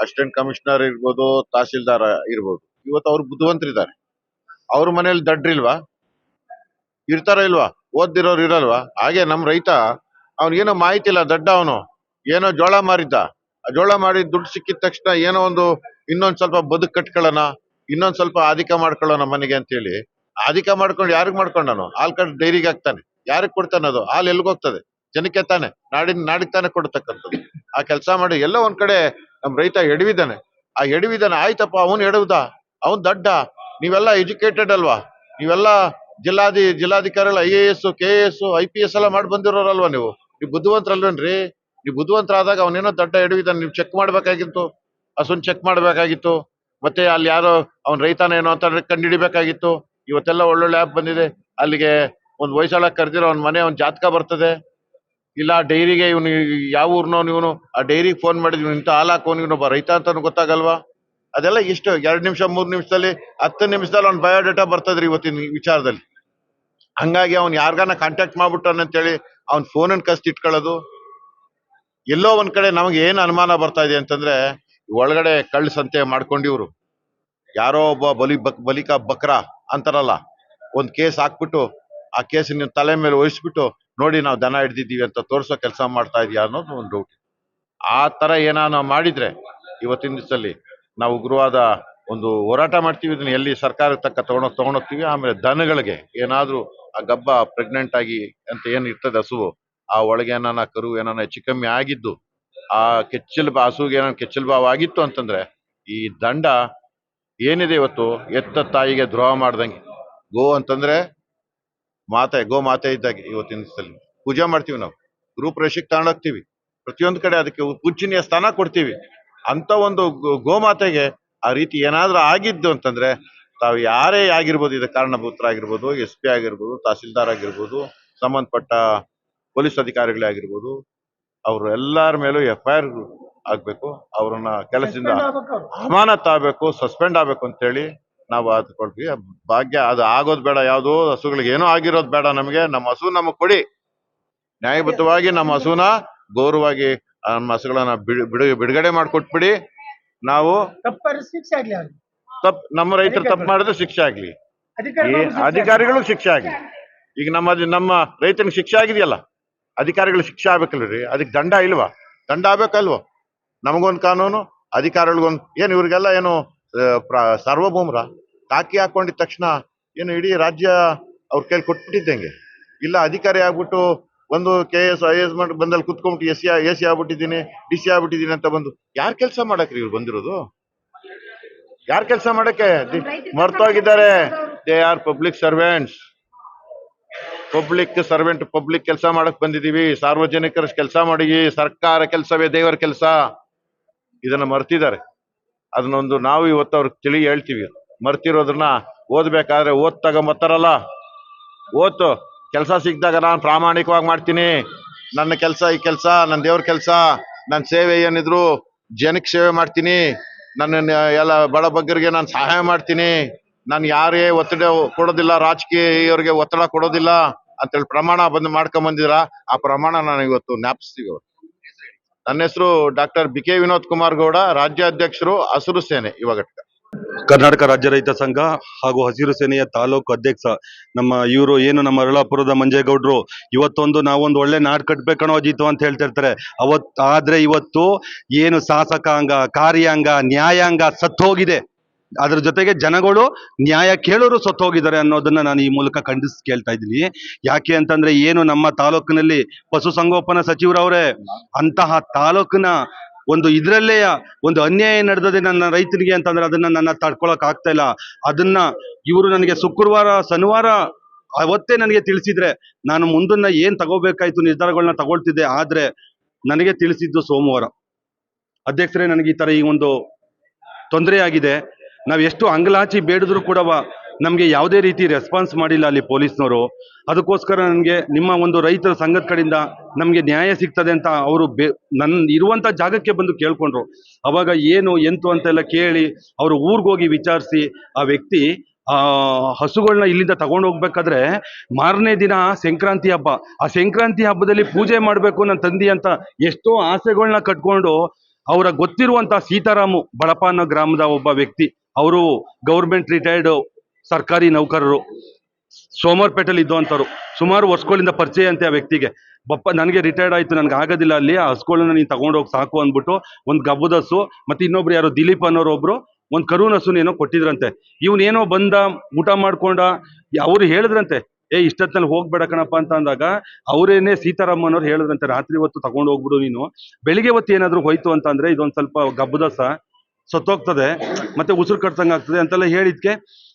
ಅಸಿಸ್ಟೆಂಟ್ ಕಮಿಷನರ್ ಇರ್ಬೋದು, ತಹಸೀಲ್ದಾರ್ ಇರ್ಬೋದು, ಇವತ್ತು ಅವ್ರು ಬುದ್ಧಿವಂತರಿದ್ದಾರೆ. ಅವ್ರ ಮನೇಲಿ ದಡ್ರಿಲ್ವಾ? ಇರ್ತಾರ ಇಲ್ವಾ? ಓದಿರೋರು ಇರಲ್ವಾ? ಹಾಗೆ ನಮ್ ರೈತ ಅವ್ನಿಗೇನೋ ಮಾಹಿತಿ ಇಲ್ಲ, ದಡ್ಡ ಅವನು ಏನೋ ಜೋಳ ಮಾರಿದ್ದ, ಆ ಜೋಳ ಮಾಡಿ ದುಡ್ಡು ಸಿಕ್ಕಿದ ತಕ್ಷಣ ಏನೋ ಇನ್ನೊಂದ್ ಸ್ವಲ್ಪ ಬದುಕು ಕಟ್ಕೊಳ್ಳೋಣ, ಇನ್ನೊಂದ್ ಸ್ವಲ್ಪ ಅಧಿಕ ಮಾಡ್ಕೊಳ್ಳೋಣ ಮನೆಗೆ ಅಂತೇಳಿ ಅಧಿಕ ಮಾಡ್ಕೊಂಡು ಯಾರಿಗ್ ಮಾಡ್ಕೊಂಡನು? ಹಾಲ್ ಕಟ್ಟು ಡೈರಿಗೆ ಹಾಕ್ತಾನೆ. ಯಾರಿಗ್ ಕೊಡ್ತಾನೆ? ಅದು ಹಾಲು ಎಲ್ಗೋಗ್ತದೆ? ಜನಕ್ಕೆ ತಾನೆ, ನಾಡಿಗೆ ತಾನೆ ಕೊಡ್ತಕ್ಕಂಥದ್ದು. ಆ ಕೆಲಸ ಮಾಡಿ ಎಲ್ಲ ಒಂದ್ ಕಡೆ ನಮ್ ರೈತ ಎಡವಿದ್ದಾನೆ. ಆ ಎಡವಿದ್ದಾನೆ, ಆಯ್ತಪ್ಪ, ಅವನು ಎಡವುದ, ಅವನ್ ದಡ್ಡ. ನೀವೆಲ್ಲ ಎಜುಕೇಟೆಡ್ ಅಲ್ವಾ? ನೀವೆಲ್ಲ ಜಿಲ್ಲಾಧಿಕಾರಿಗಳು IAS, KAS, IPS ಎಲ್ಲ ಮಾಡಿ ಬಂದಿರೋರಲ್ವಾ? ನೀವು ಬುದ್ಧಿವಂತರಲ್ವೇನ್ರಿ? ನೀವು ಬುದ್ಧಿವಂತರಾದಾಗ ಅವನೇನೋ ದಡ್ಡ ಎಡವಿದ್ದಾನೆ, ನೀವು ಚೆಕ್ ಮಾಡ್ಬೇಕಾಗಿತ್ತು, ಹಸುನ್ ಚೆಕ್ ಮಾಡ್ಬೇಕಾಗಿತ್ತು. ಮತ್ತೆ ಅಲ್ಲಿ ಯಾರೋ ಅವ್ನ ರೈತನೇನೋ ಅಂತ ಕಂಡುಹಿಡಿಬೇಕಾಗಿತ್ತು. ಇವತ್ತೆಲ್ಲ ಒಳ್ಳೊಳ್ಳೆ ಆ್ಯಪ್ ಬಂದಿದೆ. ಅಲ್ಲಿಗೆ ಒಂದು ವಯಸ್ಸಾಳಕ್ ಕರೆದಿರೋ ಅವ್ನ ಮನೆ ಒಂದು ಜಾತಕ ಬರ್ತದೆ. ಇಲ್ಲ ಡೈರಿಗೆ ಇವನು ಯಾವ ಊರ್ನವನು, ಇವನು ಆ ಡೈರಿಗೆ ಫೋನ್ ಮಾಡಿದ್ವಿ, ಇಂಥ ಹಾಲು ಹಾಕೋನು, ಇವನೊಬ್ಬ ರೈತ ಅಂತಾನು ಗೊತ್ತಾಗಲ್ವಾ? ಅದೆಲ್ಲ ಇಷ್ಟು 2 ನಿಮಿಷ 3 ನಿಮಿಷದಲ್ಲಿ 10 ನಿಮಿಷದಲ್ಲಿ ಅವ್ನ ಬಯೋಡೇಟಾ ಬರ್ತದ್ರಿ ಇವತ್ತಿನ ವಿಚಾರದಲ್ಲಿ. ಹಂಗಾಗಿ ಅವ್ನು ಯಾರಿಗಾನ ಕಾಂಟ್ಯಾಕ್ಟ್ ಮಾಡ್ಬಿಟ್ಟಾನಂತೇಳಿ ಅವ್ನ ಫೋನನ್ನು ಕಸ್ತಿಟ್ಕೊಳ್ಳೋದು. ಎಲ್ಲೋ ಒಂದ್ ಕಡೆ ನಮಗೆ ಏನ್ ಅನುಮಾನ ಬರ್ತಾ ಇದೆ ಅಂತಂದ್ರೆ, ಒಳಗಡೆ ಕಳ್ಳ ಸಂತೆ ಮಾಡ್ಕೊಂಡಿವ್ರು ಯಾರೋ ಒಬ್ಬ ಬಲಿಕ ಬಕ್ರ ಅಂತಾರಲ್ಲ, ಒಂದ್ ಕೇಸ್ ಹಾಕ್ಬಿಟ್ಟು ಆ ಕೇಸಿನ ತಲೆ ಮೇಲೆ ವಹಿಸ್ಬಿಟ್ಟು ನೋಡಿ ನಾವು ದನ ಹಿಡ್ದಿದ್ದೀವಿ ಅಂತ ತೋರ್ಸೋ ಕೆಲಸ ಮಾಡ್ತಾ ಇದೀಯ ಅನ್ನೋದು ಒಂದು ಡೌಟ್. ಆ ತರ ಏನಾನ ಮಾಡಿದ್ರೆ ಇವತ್ತಿನ ದಿವಸದಲ್ಲಿ ನಾವು ಉಗ್ರವಾದ ಒಂದು ಹೋರಾಟ ಮಾಡ್ತೀವಿ. ಇದನ್ನ ಎಲ್ಲಿ ಸರ್ಕಾರ ತಕ್ಕ ತಗೊಂಡೋಗ್ತೀವಿ. ಆಮೇಲೆ ದನಗಳಿಗೆ ಏನಾದ್ರೂ ಆ ಗಬ್ಬ ಪ್ರೆಗ್ನೆಂಟ್ ಆಗಿ ಅಂತ ಏನ್ ಇರ್ತದೆ ಹಸು, ಆ ಒಳಗೆ ಏನಾನ ಕರು ಏನಾನ ಹೆಚ್ಚು ಕಮ್ಮಿ ಆಗಿದ್ದು, ಆ ಹಸುಗೆ ಏನಾನ ಕೆಚ್ಚಲ್ ಬಾವು ಆಗಿತ್ತು ಅಂತಂದ್ರೆ ಈ ದಂಡ ಏನಿದೆ ಇವತ್ತು ಎತ್ತ ತಾಯಿಗೆ ದ್ರೋಹ ಮಾಡ್ದಂಗೆ. ಗೋ ಅಂತಂದ್ರೆ ಗೋ ಮಾತೆ ಇದ್ದಾಗೆ. ಇವತ್ತಿನ ದಿವಸದಲ್ಲಿ ಪೂಜೆ ಮಾಡ್ತೀವಿ, ನಾವು ಗುರುಪ್ರವೇಶಕ್ಕೆ ತಗೊಂಡೋಗ್ತೀವಿ, ಪ್ರತಿಯೊಂದು ಕಡೆ ಅದಕ್ಕೆ ಪೂಜನೀಯ ಸ್ಥಾನ ಕೊಡ್ತೀವಿ. ಅಂತ ಒಂದು ಗೋಮಾತೆಗೆ ಆ ರೀತಿ ಏನಾದ್ರೂ ಆಗಿದ್ದು ಅಂತಂದ್ರೆ ತಾವು ಯಾರೇ ಆಗಿರ್ಬೋದು, ಇದಕ್ಕೆ ಕಾರಣಭೂತರಾಗಿರ್ಬೋದು, SP ಆಗಿರ್ಬೋದು, ತಹಸೀಲ್ದಾರ್ ಆಗಿರ್ಬೋದು, ಸಂಬಂಧಪಟ್ಟ ಪೊಲೀಸ್ ಅಧಿಕಾರಿಗಳೇ ಆಗಿರ್ಬೋದು, ಅವರು ಎಲ್ಲರ ಮೇಲೂ FIR ಆಗ್ಬೇಕು. ಅವ್ರನ್ನ ಕೆಲಸದಿಂದ ಅಮಾನತ್ ಆಗ್ಬೇಕು, ಸಸ್ಪೆಂಡ್ ಆಗ್ಬೇಕು ಅಂತೇಳಿ ನಾವು ಅದು ಕೊಡ್ತೀವಿ. ಭಾಗ್ಯ ಅದು ಆಗೋದು ಬೇಡ, ಯಾವುದು ಹಸುಗಳಿಗೆ ಏನೋ ಆಗಿರೋದು ಬೇಡ. ನಮಗೆ ನಮ್ಮ ಹಸು ನಮಗೆ ಕೊಡಿ, ನ್ಯಾಯಬದ್ಧವಾಗಿ ನಮ್ಮ ಹಸುನ ಗೌರವವಾಗಿ ನಮ್ಮ ಹಸುಗಳನ್ನ ಬಿಡುಗಡೆ ಮಾಡಿಕೊಟ್ಬಿಡಿ. ನಾವು ನಮ್ಮ ರೈತರು ತಪ್ಪು ಮಾಡಿದ್ರೆ ಶಿಕ್ಷೆ ಆಗ್ಲಿ, ಅಧಿಕಾರಿಗಳು ಶಿಕ್ಷೆ ಆಗ್ಲಿ. ಈಗ ನಮ್ಮ ರೈತನಿಗೆ ಶಿಕ್ಷೆ ಆಗಿದೆಯಲ್ಲ, ಅಧಿಕಾರಿಗಳು ಶಿಕ್ಷೆ ಆಗ್ಬೇಕಲ್ರಿ. ಅದಕ್ಕೆ ದಂಡ ಇಲ್ವಾ? ದಂಡ ಆಗ್ಬೇಕಲ್ವ? ನಮಗೊಂದು ಕಾನೂನು, ಅಧಿಕಾರಿಗಳಿಗೊಂದು. ಏನು ಇವ್ರಿಗೆಲ್ಲ ಏನು ಸಾರ್ವಭೌಮರ? ಕಾಕಿ ಹಾಕೊಂಡಿದ ತಕ್ಷಣ ಏನು ಇಡೀ ರಾಜ್ಯ ಅವ್ರ ಕೈಲಿ ಕೊಟ್ಬಿಟ್ಟಿದ್ದಂಗೆ? ಇಲ್ಲ, ಅಧಿಕಾರಿ ಆಗ್ಬಿಟ್ಟು ಒಂದು KS IAS ಮಾಡಿ ಬಂದಲ್ಲಿ ಕುತ್ಕೊಂಡ್ಬಿಟ್ಟು AC ಆಗ್ಬಿಟ್ಟಿದ್ದೀನಿ, DC ಆಗ್ಬಿಟ್ಟಿದ್ದೀನಿ ಅಂತ ಬಂದು ಯಾರ್ ಕೆಲಸ ಮಾಡಕ್ರಿ ಇವ್ರು ಬಂದಿರೋದು? ಯಾರ್ ಕೆಲಸ ಮಾಡಕ್ಕೆ ಮರ್ತೋಗಿದ್ದಾರೆ? They are public servants. Public ಕೆಲಸ ಮಾಡಕ್ ಬಂದಿದೀವಿ. ಸಾರ್ವಜನಿಕರ ಕೆಲಸ ಮಾಡಿ, ಸರ್ಕಾರ ಕೆಲಸವೇ ದೇವರ ಕೆಲಸ. ಇದನ್ನ ಮರ್ತಿದ್ದಾರೆ. ಅದನ್ನೊಂದು ನಾವು ಇವತ್ತು ಅವ್ರಿಗೆ ತಿಳಿ ಹೇಳ್ತೀವಿ. ಮರ್ತಿರೋದನ್ನ ಓದ್ಬೇಕಾದ್ರೆ ತಗೊಂಬತ್ತಾರಲ್ಲ, ಓದ್ತು ಕೆಲಸ ಸಿಕ್ಕಿದಾಗ ನಾನು ಪ್ರಾಮಾಣಿಕವಾಗಿ ಮಾಡ್ತೀನಿ, ನನ್ನ ಕೆಲಸ ಈ ಕೆಲಸ, ನನ್ನ ದೇವ್ರ ಕೆಲಸ, ನನ್ನ ಸೇವೆ ಏನಿದ್ರು ಜನಕ್ಕೆ ಸೇವೆ ಮಾಡ್ತೀನಿ, ನನ್ನ ಎಲ್ಲ ಬಡ ಬಗ್ಗರಿಗೆ ನಾನು ಸಹಾಯ ಮಾಡ್ತೀನಿ, ನಾನು ಯಾರೇ ಒತ್ತಡ ಕೊಡೋದಿಲ್ಲ, ರಾಜಕೀಯವ್ರಿಗೆ ಒತ್ತಡ ಕೊಡೋದಿಲ್ಲ ಅಂತೇಳಿ ಪ್ರಮಾಣ ಮಾಡ್ಕೊಂಡ್ ಬಂದಿದ್ರ. ಆ ಪ್ರಮಾಣ ನಾನು ಇವತ್ತು ಜ್ಞಾಪಿಸ್ತೀವಿ. ನನ್ನ ಹೆಸರು ಡಾಕ್ಟರ್ BK ವಿನೋದ್ ಕುಮಾರ್ ಗೌಡ, ರಾಜ್ಯಾಧ್ಯಕ್ಷರು ಹಸಿರು ಸೇನೆ ಯುವ ಘಟಕ, ಕರ್ನಾಟಕ ರಾಜ್ಯ ರೈತ ಸಂಘ ಹಾಗೂ ಹಸಿರು ಸೇನೆಯ ತಾಲೂಕು ಅಧ್ಯಕ್ಷ. ಇವರು ಏನು ನಮ್ಮ ಅರಳಾಪುರದ ಮಂಜೇಗೌಡರು ಇವತ್ತೊಂದು ನಾವೊಂದು ಒಳ್ಳೆ ನಾಡ್ ಕಟ್ಬೇಕಣೋ ಅಜಿತು ಅಂತ ಹೇಳ್ತಿರ್ತಾರೆ. ಆದ್ರೆ ಇವತ್ತು ಏನು ಶಾಸಕಾಂಗ, ಕಾರ್ಯಾಂಗ, ನ್ಯಾಯಾಂಗ ಸತ್ತೋಗಿದೆ. ಅದ್ರ ಜೊತೆಗೆ ಜನಗಳು ನ್ಯಾಯ ಕೇಳೋರು ಸತ್ತೋಗಿದ್ದಾರೆ ಅನ್ನೋದನ್ನ ನಾನು ಈ ಮೂಲಕ ಕೇಳ್ತಾ ಇದ್ದೀನಿ. ಯಾಕೆ ಅಂತಂದ್ರೆ ಏನು ನಮ್ಮ ತಾಲೂಕಿನಲ್ಲಿ ಪಶುಸಂಗೋಪನಾ ಸಚಿವರವರೇ, ಅಂತಹ ತಾಲೂಕಿನ ಒಂದು ಇದ್ರಲ್ಲೇ ಒಂದು ಅನ್ಯಾಯ ನಡೆದದೆ ನನ್ನ ರೈತನಿಗೆ ಅಂತಂದ್ರೆ ಅದನ್ನ ನನ್ನ ತಡ್ಕೊಳಕ್ ಆಗ್ತಾ ಇಲ್ಲ. ಅದನ್ನ ಇವರು ನನಗೆ ಶನಿವಾರ ಅವತ್ತೇ ನನಗೆ ತಿಳಿಸಿದ್ರೆ ನಾನು ಮುಂದನ್ನ ಏನ್ ತಗೋಬೇಕಾಯ್ತು ನಿರ್ಧಾರಗಳನ್ನ ತಗೊಳ್ತಿದ್ದೆ. ಆದ್ರೆ ನನಗೆ ತಿಳಿಸಿದ್ದು ಸೋಮವಾರ. ಅಧ್ಯಕ್ಷರೇ, ನನಗೆ ಈ ತರ ಈ ಒಂದು ತೊಂದರೆ ಆಗಿದೆ. ನಾವ್ ಎಷ್ಟು ಅಂಗಲಾಚಿ ಬೇಡಿದ್ರು ಕೂಡ ನಮ್ಗೆ ಯಾವುದೇ ರೀತಿ ರೆಸ್ಪಾನ್ಸ್ ಮಾಡಿಲ್ಲ ಅಲ್ಲಿ ಪೊಲೀಸ್ನವರು. ಅದಕ್ಕೋಸ್ಕರ ನನಗೆ ನಿಮ್ಮ ಒಂದು ರೈತರ ಸಂಘದ ಕಡೆಯಿಂದ ನಮ್ಗೆ ನ್ಯಾಯ ಸಿಗ್ತದೆ ಅಂತ ಅವರು ನನ್ನ ಇರುವಂತ ಜಾಗಕ್ಕೆ ಬಂದು ಕೇಳ್ಕೊಂಡ್ರು. ಅವಾಗ ಏನು ಎಂತು ಅಂತೆಲ್ಲ ಕೇಳಿ ಅವರು ಊರ್ಗೋಗಿ ವಿಚಾರಿಸಿ ಆ ವ್ಯಕ್ತಿ ಹಸುಗಳನ್ನ ಇಲ್ಲಿಂದ ತಗೊಂಡು ಹೋಗ್ಬೇಕಾದ್ರೆ ಮಾರನೇ ದಿನ ಸಂಕ್ರಾಂತಿ ಹಬ್ಬ, ಆ ಸಂಕ್ರಾಂತಿ ಹಬ್ಬದಲ್ಲಿ ಪೂಜೆ ಮಾಡ್ಬೇಕು ನನ್ನ ತಂದಿ ಅಂತ ಎಷ್ಟೋ ಆಸೆಗಳನ್ನ ಕಟ್ಕೊಂಡು ಅವರ ಗೊತ್ತಿರುವಂತ ಸೀತಾರಾಮು ಬಳಪ ಅನ್ನೋ ಗ್ರಾಮದ ಒಬ್ಬ ವ್ಯಕ್ತಿ, ಅವರು ಗೌರ್ಮೆಂಟ್ ರಿಟೈರ್ಡ್ ಸರ್ಕಾರಿ ನೌಕರರು, ಸೋಮವಾರಪೇಟೆಯಲ್ಲಿ ಇದ್ದಂಥವ್ರು. ಸುಮಾರು ವರ್ಷಗಳಿಂದ ಪರಿಚಯ ಅಂತೆ ಆ ವ್ಯಕ್ತಿಗೆ. ನನಗೆ ರಿಟೈರ್ಡ್ ಆಯ್ತು, ನನ್ಗೆ ಆಗೋದಿಲ್ಲ ಅಲ್ಲಿ ಆ ಹಸುಗಳನ್ನ ನೀನು ತಗೊಂಡೋಗಿ ಸಾಕು ಅಂದ್ಬಿಟ್ಟು ಒಂದು ಗಬ್ಬದ ಹಸು ಮತ್ತೆ ಇನ್ನೊಬ್ರು ಯಾರೋ ದಿಲೀಪ್ ಅನ್ನೋರು ಒಬ್ರು ಒಂದು ಕರುನ ಹಸುನೇನೋ ಕೊಟ್ಟಿದ್ರಂತೆ. ಇವನೇನೋ ಬಂದ ಊಟ ಮಾಡ್ಕೊಂಡ, ಅವ್ರು ಹೇಳಿದ್ರಂತೆ ಇಷ್ಟೊತ್ತಲ್ಲಿ ಹೋಗ್ಬೇಡ ಕಣಪ್ಪ ಅಂತ ಅಂದಾಗ ಅವರೇನೆ ಸೀತಾರಾಮನವ್ರು ಹೇಳಿದ್ರಂತೆ ರಾತ್ರಿ ಹೊತ್ತು ತಗೊಂಡು ಹೋಗ್ಬಿಡು ನೀನು, ಬೆಳಿಗ್ಗೆ ಹೊತ್ತು ಏನಾದ್ರು ಹೋಯ್ತು ಅಂತ ಅಂದ್ರೆ ಇದೊಂದು ಸ್ವಲ್ಪ ಗಬ್ಬದಸ ಸತ್ತೋಗ್ತದೆ ಮತ್ತೆ ಉಸಿರು ಕಟ್ತಂಗ ಆಗ್ತದೆ ಅಂತೆಲ್ಲ ಹೇಳಿದ್ಕೆ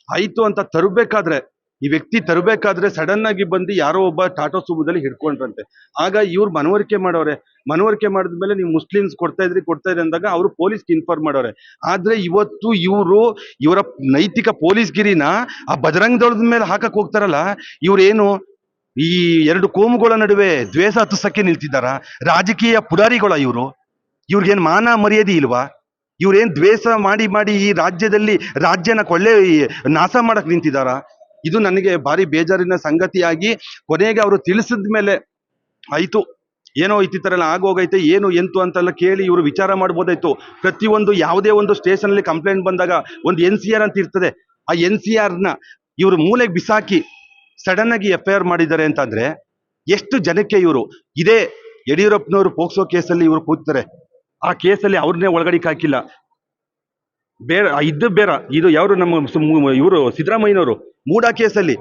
ಆಯ್ತು ಅಂತ ತರಬೇಕಾದ್ರೆ ಈ ವ್ಯಕ್ತಿ ತರಬೇಕಾದ್ರೆ ಸಡನ್ ಆಗಿ ಬಂದು ಯಾರೋ ಒಬ್ಬ ಟಾಟಾ ಸುಮೋದಲ್ಲಿ ಹಿಡ್ಕೊಂಡ್ರಂತೆ. ಆಗ ಇವ್ರು ಮನವರಿಕೆ ಮಾಡಿದ್ಮೇಲೆ ನೀವು ಮುಸ್ಲಿಮ್ಸ್ ಕೊಡ್ತಾ ಇದ್ರಿ ಅಂದಾಗ ಅವರು ಪೊಲೀಸ್ಗೆ ಇನ್ಫಾರ್ಮ್ ಮಾಡೋರೆ. ಆದ್ರೆ ಇವತ್ತು ಇವರ ನೈತಿಕ ಪೊಲೀಸ್ಗಿರಿನ ಆ ಬಜರಂಗ ದಳದ ಮೇಲೆ ಹಾಕಕ್ ಹೋಗ್ತಾರಲ್ಲ, ಇವ್ರೇನು ಈ ಎರಡು ಕೋಮುಗಳ ನಡುವೆ ದ್ವೇಷ ಹತ್ತಿಸಕ್ಕೆ ನಿಲ್ತಿದ್ದಾರ? ರಾಜಕೀಯ ಪುಡಾರಿಗಳ ಇವ್ರಿಗೇನ್ ಮಾನ ಮರ್ಯಾದೆ ಇಲ್ವಾ? ಇವ್ರೇನ್ ದ್ವೇಷ ಮಾಡಿ ಈ ರಾಜ್ಯನ ಕೊಳ್ಳೆ ನಾಶ ಮಾಡಕ್ ನಿಂತಿದಾರ? ಇದು ನನಗೆ ಭಾರಿ ಬೇಜಾರಿನ ಸಂಗತಿಯಾಗಿ ಕೊನೆಗೆ ಅವರು ತಿಳಿಸಿದ ಮೇಲೆ ಆಯ್ತು ಏನೋ ಈ ತರ ಎಲ್ಲ ಆಗೋಗೈತೆ ಏನು ಎಂತು ಅಂತೆಲ್ಲ ಕೇಳಿ ಇವರು ವಿಚಾರ ಮಾಡ್ಬೋದಾಯ್ತು. ಪ್ರತಿಯೊಂದು ಯಾವುದೇ ಒಂದು ಸ್ಟೇಷನ್ ಅಲ್ಲಿ ಕಂಪ್ಲೇಂಟ್ ಬಂದಾಗ ಒಂದು NCR ಅಂತ ಇರ್ತದೆ, ಆ NCRನ ಇವರು ಮೂಲೆಗೆ ಬಿಸಾಕಿ ಸಡನ್ ಆಗಿ FIR ಮಾಡಿದ್ದಾರೆ ಅಂತಂದ್ರೆ ಎಷ್ಟು ಜನಕ್ಕೆ ಇದೇ ಯಡಿಯೂರಪ್ಪನವರು ಪೋಕ್ಸೋ ಕೇಸಲ್ಲಿ ಇವರು ಕೂಗ್ತಾರೆ, ಆ ಕೇಸಲ್ಲಿ ಅವ್ರನ್ನೇ ಒಳಗಡೆಗೆ ಹಾಕಿಲ್ಲ. ಇದು ಯಾರು ನಮ್ಮ ಇವರು ಸಿದ್ದರಾಮಯ್ಯನವರು ಮೂಡಾ ಕೇಸಲ್ಲಿ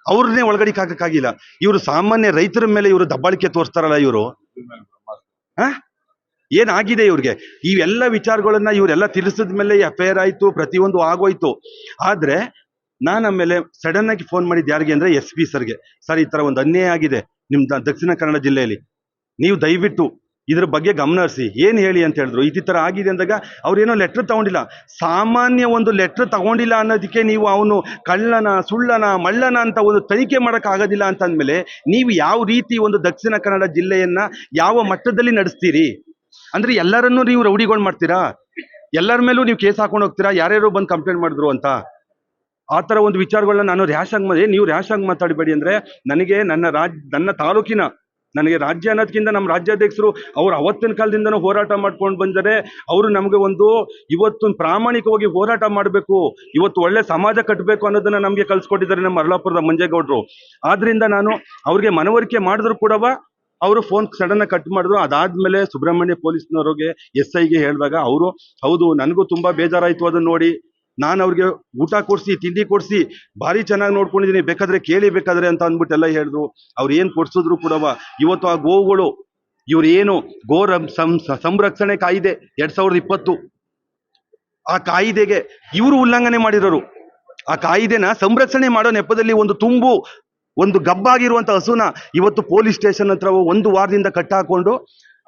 ಅವ್ರನ್ನೇ ಒಳಗಡೆಗೆ ಹಾಕಕ್ಕಾಗಿಲ್ಲ. ಇವರು ಸಾಮಾನ್ಯ ರೈತರ ಮೇಲೆ ಇವರು ದಬ್ಬಾಳಿಕೆ ತೋರಿಸ್ತಾರಲ್ಲ, ಏನಾಗಿದೆ ಇವ್ರಿಗೆ? ಇವೆಲ್ಲ ವಿಚಾರಗಳನ್ನ ಇವರೆಲ್ಲ ತಿಳಿಸಿದ ಮೇಲೆ FIR ಆಯ್ತು, ಪ್ರತಿಯೊಂದು ಆಗೋಯ್ತು. ಆದ್ರೆ ನಾನು ಆಮೇಲೆ ಸಡನ್ ಆಗಿ ಫೋನ್ ಮಾಡಿದ್ದು ಯಾರಿಗೆ ಅಂದ್ರೆ SP ಸರ್ಗೆ. ಸರ್, ಈ ತರ ಒಂದು ಅನ್ಯಾಯ ಆಗಿದೆ ನಿಮ್ ದಕ್ಷಿಣ ಕನ್ನಡ ಜಿಲ್ಲೆಯಲ್ಲಿ, ನೀವು ದಯವಿಟ್ಟು ಇದ್ರ ಬಗ್ಗೆ ಗಮನ ಹರಿಸಿ ಏನ್ ಹೇಳಿ ಅಂತ ಹೇಳಿದ್ರು. ಈ ತರ ಆಗಿದೆ ಅಂದಾಗ ಅವ್ರೇನೋ ಲೆಟರ್ ತಗೊಂಡಿಲ್ಲ, ಸಾಮಾನ್ಯ ಒಂದು ಲೆಟರ್ ತಗೊಂಡಿಲ್ಲ ಅನ್ನೋದಕ್ಕೆ ನೀವು ಅವನು ಕಳ್ಳನ ಸುಳ್ಳನ ಮಳ್ಳನ ಅಂತ ಒಂದು ತನಿಖೆ ಮಾಡಕ್ ಆಗೋದಿಲ್ಲ ಅಂತ ಅಂದ್ಮೇಲೆ ನೀವು ಯಾವ ರೀತಿ ಒಂದು ದಕ್ಷಿಣ ಕನ್ನಡ ಜಿಲ್ಲೆಯನ್ನ ಯಾವ ಮಟ್ಟದಲ್ಲಿ ನಡೆಸ್ತೀರಿ? ಅಂದ್ರೆ ಎಲ್ಲರನ್ನೂ ನೀವು ರೌಡಿಗಳು ಮಾಡ್ತೀರಾ? ಎಲ್ಲರ ಮೇಲೂ ನೀವು ಕೇಸ್ ಹಾಕೊಂಡು ಹೋಗ್ತೀರಾ, ಯಾರ್ಯಾರು ಬಂದು ಕಂಪ್ಲೇಂಟ್ ಮಾಡಿದ್ರು ಅಂತ. ಆ ಥರ ಒಂದು ವಿಚಾರಗಳನ್ನ ನಾನು ನೀವು ರ್ಯಾಶ್ ಆಗಿ ಮಾತಾಡಬೇಡಿ ಅಂದರೆ ನನಗೆ ನನ್ನ ತಾಲೂಕಿನ ನನಗೆ ರಾಜ್ಯ ಅನ್ನೋದಕ್ಕಿಂತ ನಮ್ಮ ರಾಜ್ಯಾಧ್ಯಕ್ಷರು ಅವ್ರು ಅವತ್ತಿನ ಕಾಲದಿಂದನೂ ಹೋರಾಟ ಮಾಡ್ಕೊಂಡು ಬಂದರೆ ಅವರು ನಮಗೆ ಇವತ್ತು ಪ್ರಾಮಾಣಿಕವಾಗಿ ಹೋರಾಟ ಮಾಡಬೇಕು, ಇವತ್ತು ಒಳ್ಳೆ ಸಮಾಜ ಕಟ್ಟಬೇಕು ಅನ್ನೋದನ್ನ ನಮಗೆ ಕಲ್ಸ್ಕೊಟ್ಟಿದ್ದಾರೆ ನಮ್ಮ ಅರಳಾಪುರದ ಮಂಜೇಗೌಡರು. ಆದ್ರಿಂದ ನಾನು ಅವ್ರಿಗೆ ಮನವರಿಕೆ ಮಾಡಿದ್ರು ಕೂಡ ಅವರು ಫೋನ್ ಸಡನ್ ಆಗಿ ಕಟ್ ಮಾಡಿದ್ರು. ಅದಾದ್ಮೇಲೆ ಸುಬ್ರಹ್ಮಣ್ಯ ಪೊಲೀಸ್ನವ್ರಿಗೆ SIಗೆ ಹೇಳಿದಾಗ ಅವರು ಹೌದು ನನಗೂ ತುಂಬಾ ಬೇಜಾರಾಯ್ತು ಅದನ್ನ ನೋಡಿ, ನಾನು ಅವ್ರಿಗೆ ಊಟ ಕೊಡಿಸಿ ತಿಂಡಿ ಕೊಡಿಸಿ ಭಾರಿ ಚೆನ್ನಾಗಿ ನೋಡ್ಕೊಂಡಿದ್ದೀನಿ, ಬೇಕಾದ್ರೆ ಕೇಳಿ ಬೇಕಾದ್ರೆ ಅಂತ ಅಂದ್ಬಿಟ್ಟೆಲ್ಲ ಹೇಳಿದ್ರು. ಅವ್ರು ಏನು ಕೊಡ್ಸಿದ್ರು ಕೂಡ ಇವತ್ತು ಆ ಗೋವುಗಳು ಇವ್ರು ಏನು ಸಂರಕ್ಷಣೆ ಕಾಯ್ದೆ 2020 ಆ ಕಾಯ್ದೆಗೆ ಇವರು ಉಲ್ಲಂಘನೆ ಮಾಡಿರೋರು. ಆ ಕಾಯ್ದೆನ ಸಂರಕ್ಷಣೆ ಮಾಡೋ ನೆಪದಲ್ಲಿ ಒಂದು ಗಬ್ಬಾಗಿರುವಂತ ಹಸುನ ಇವತ್ತು ಪೊಲೀಸ್ ಸ್ಟೇಷನ್ ಹತ್ರ 1 ವಾರದಿಂದ ಕಟ್ಟಾಕೊಂಡು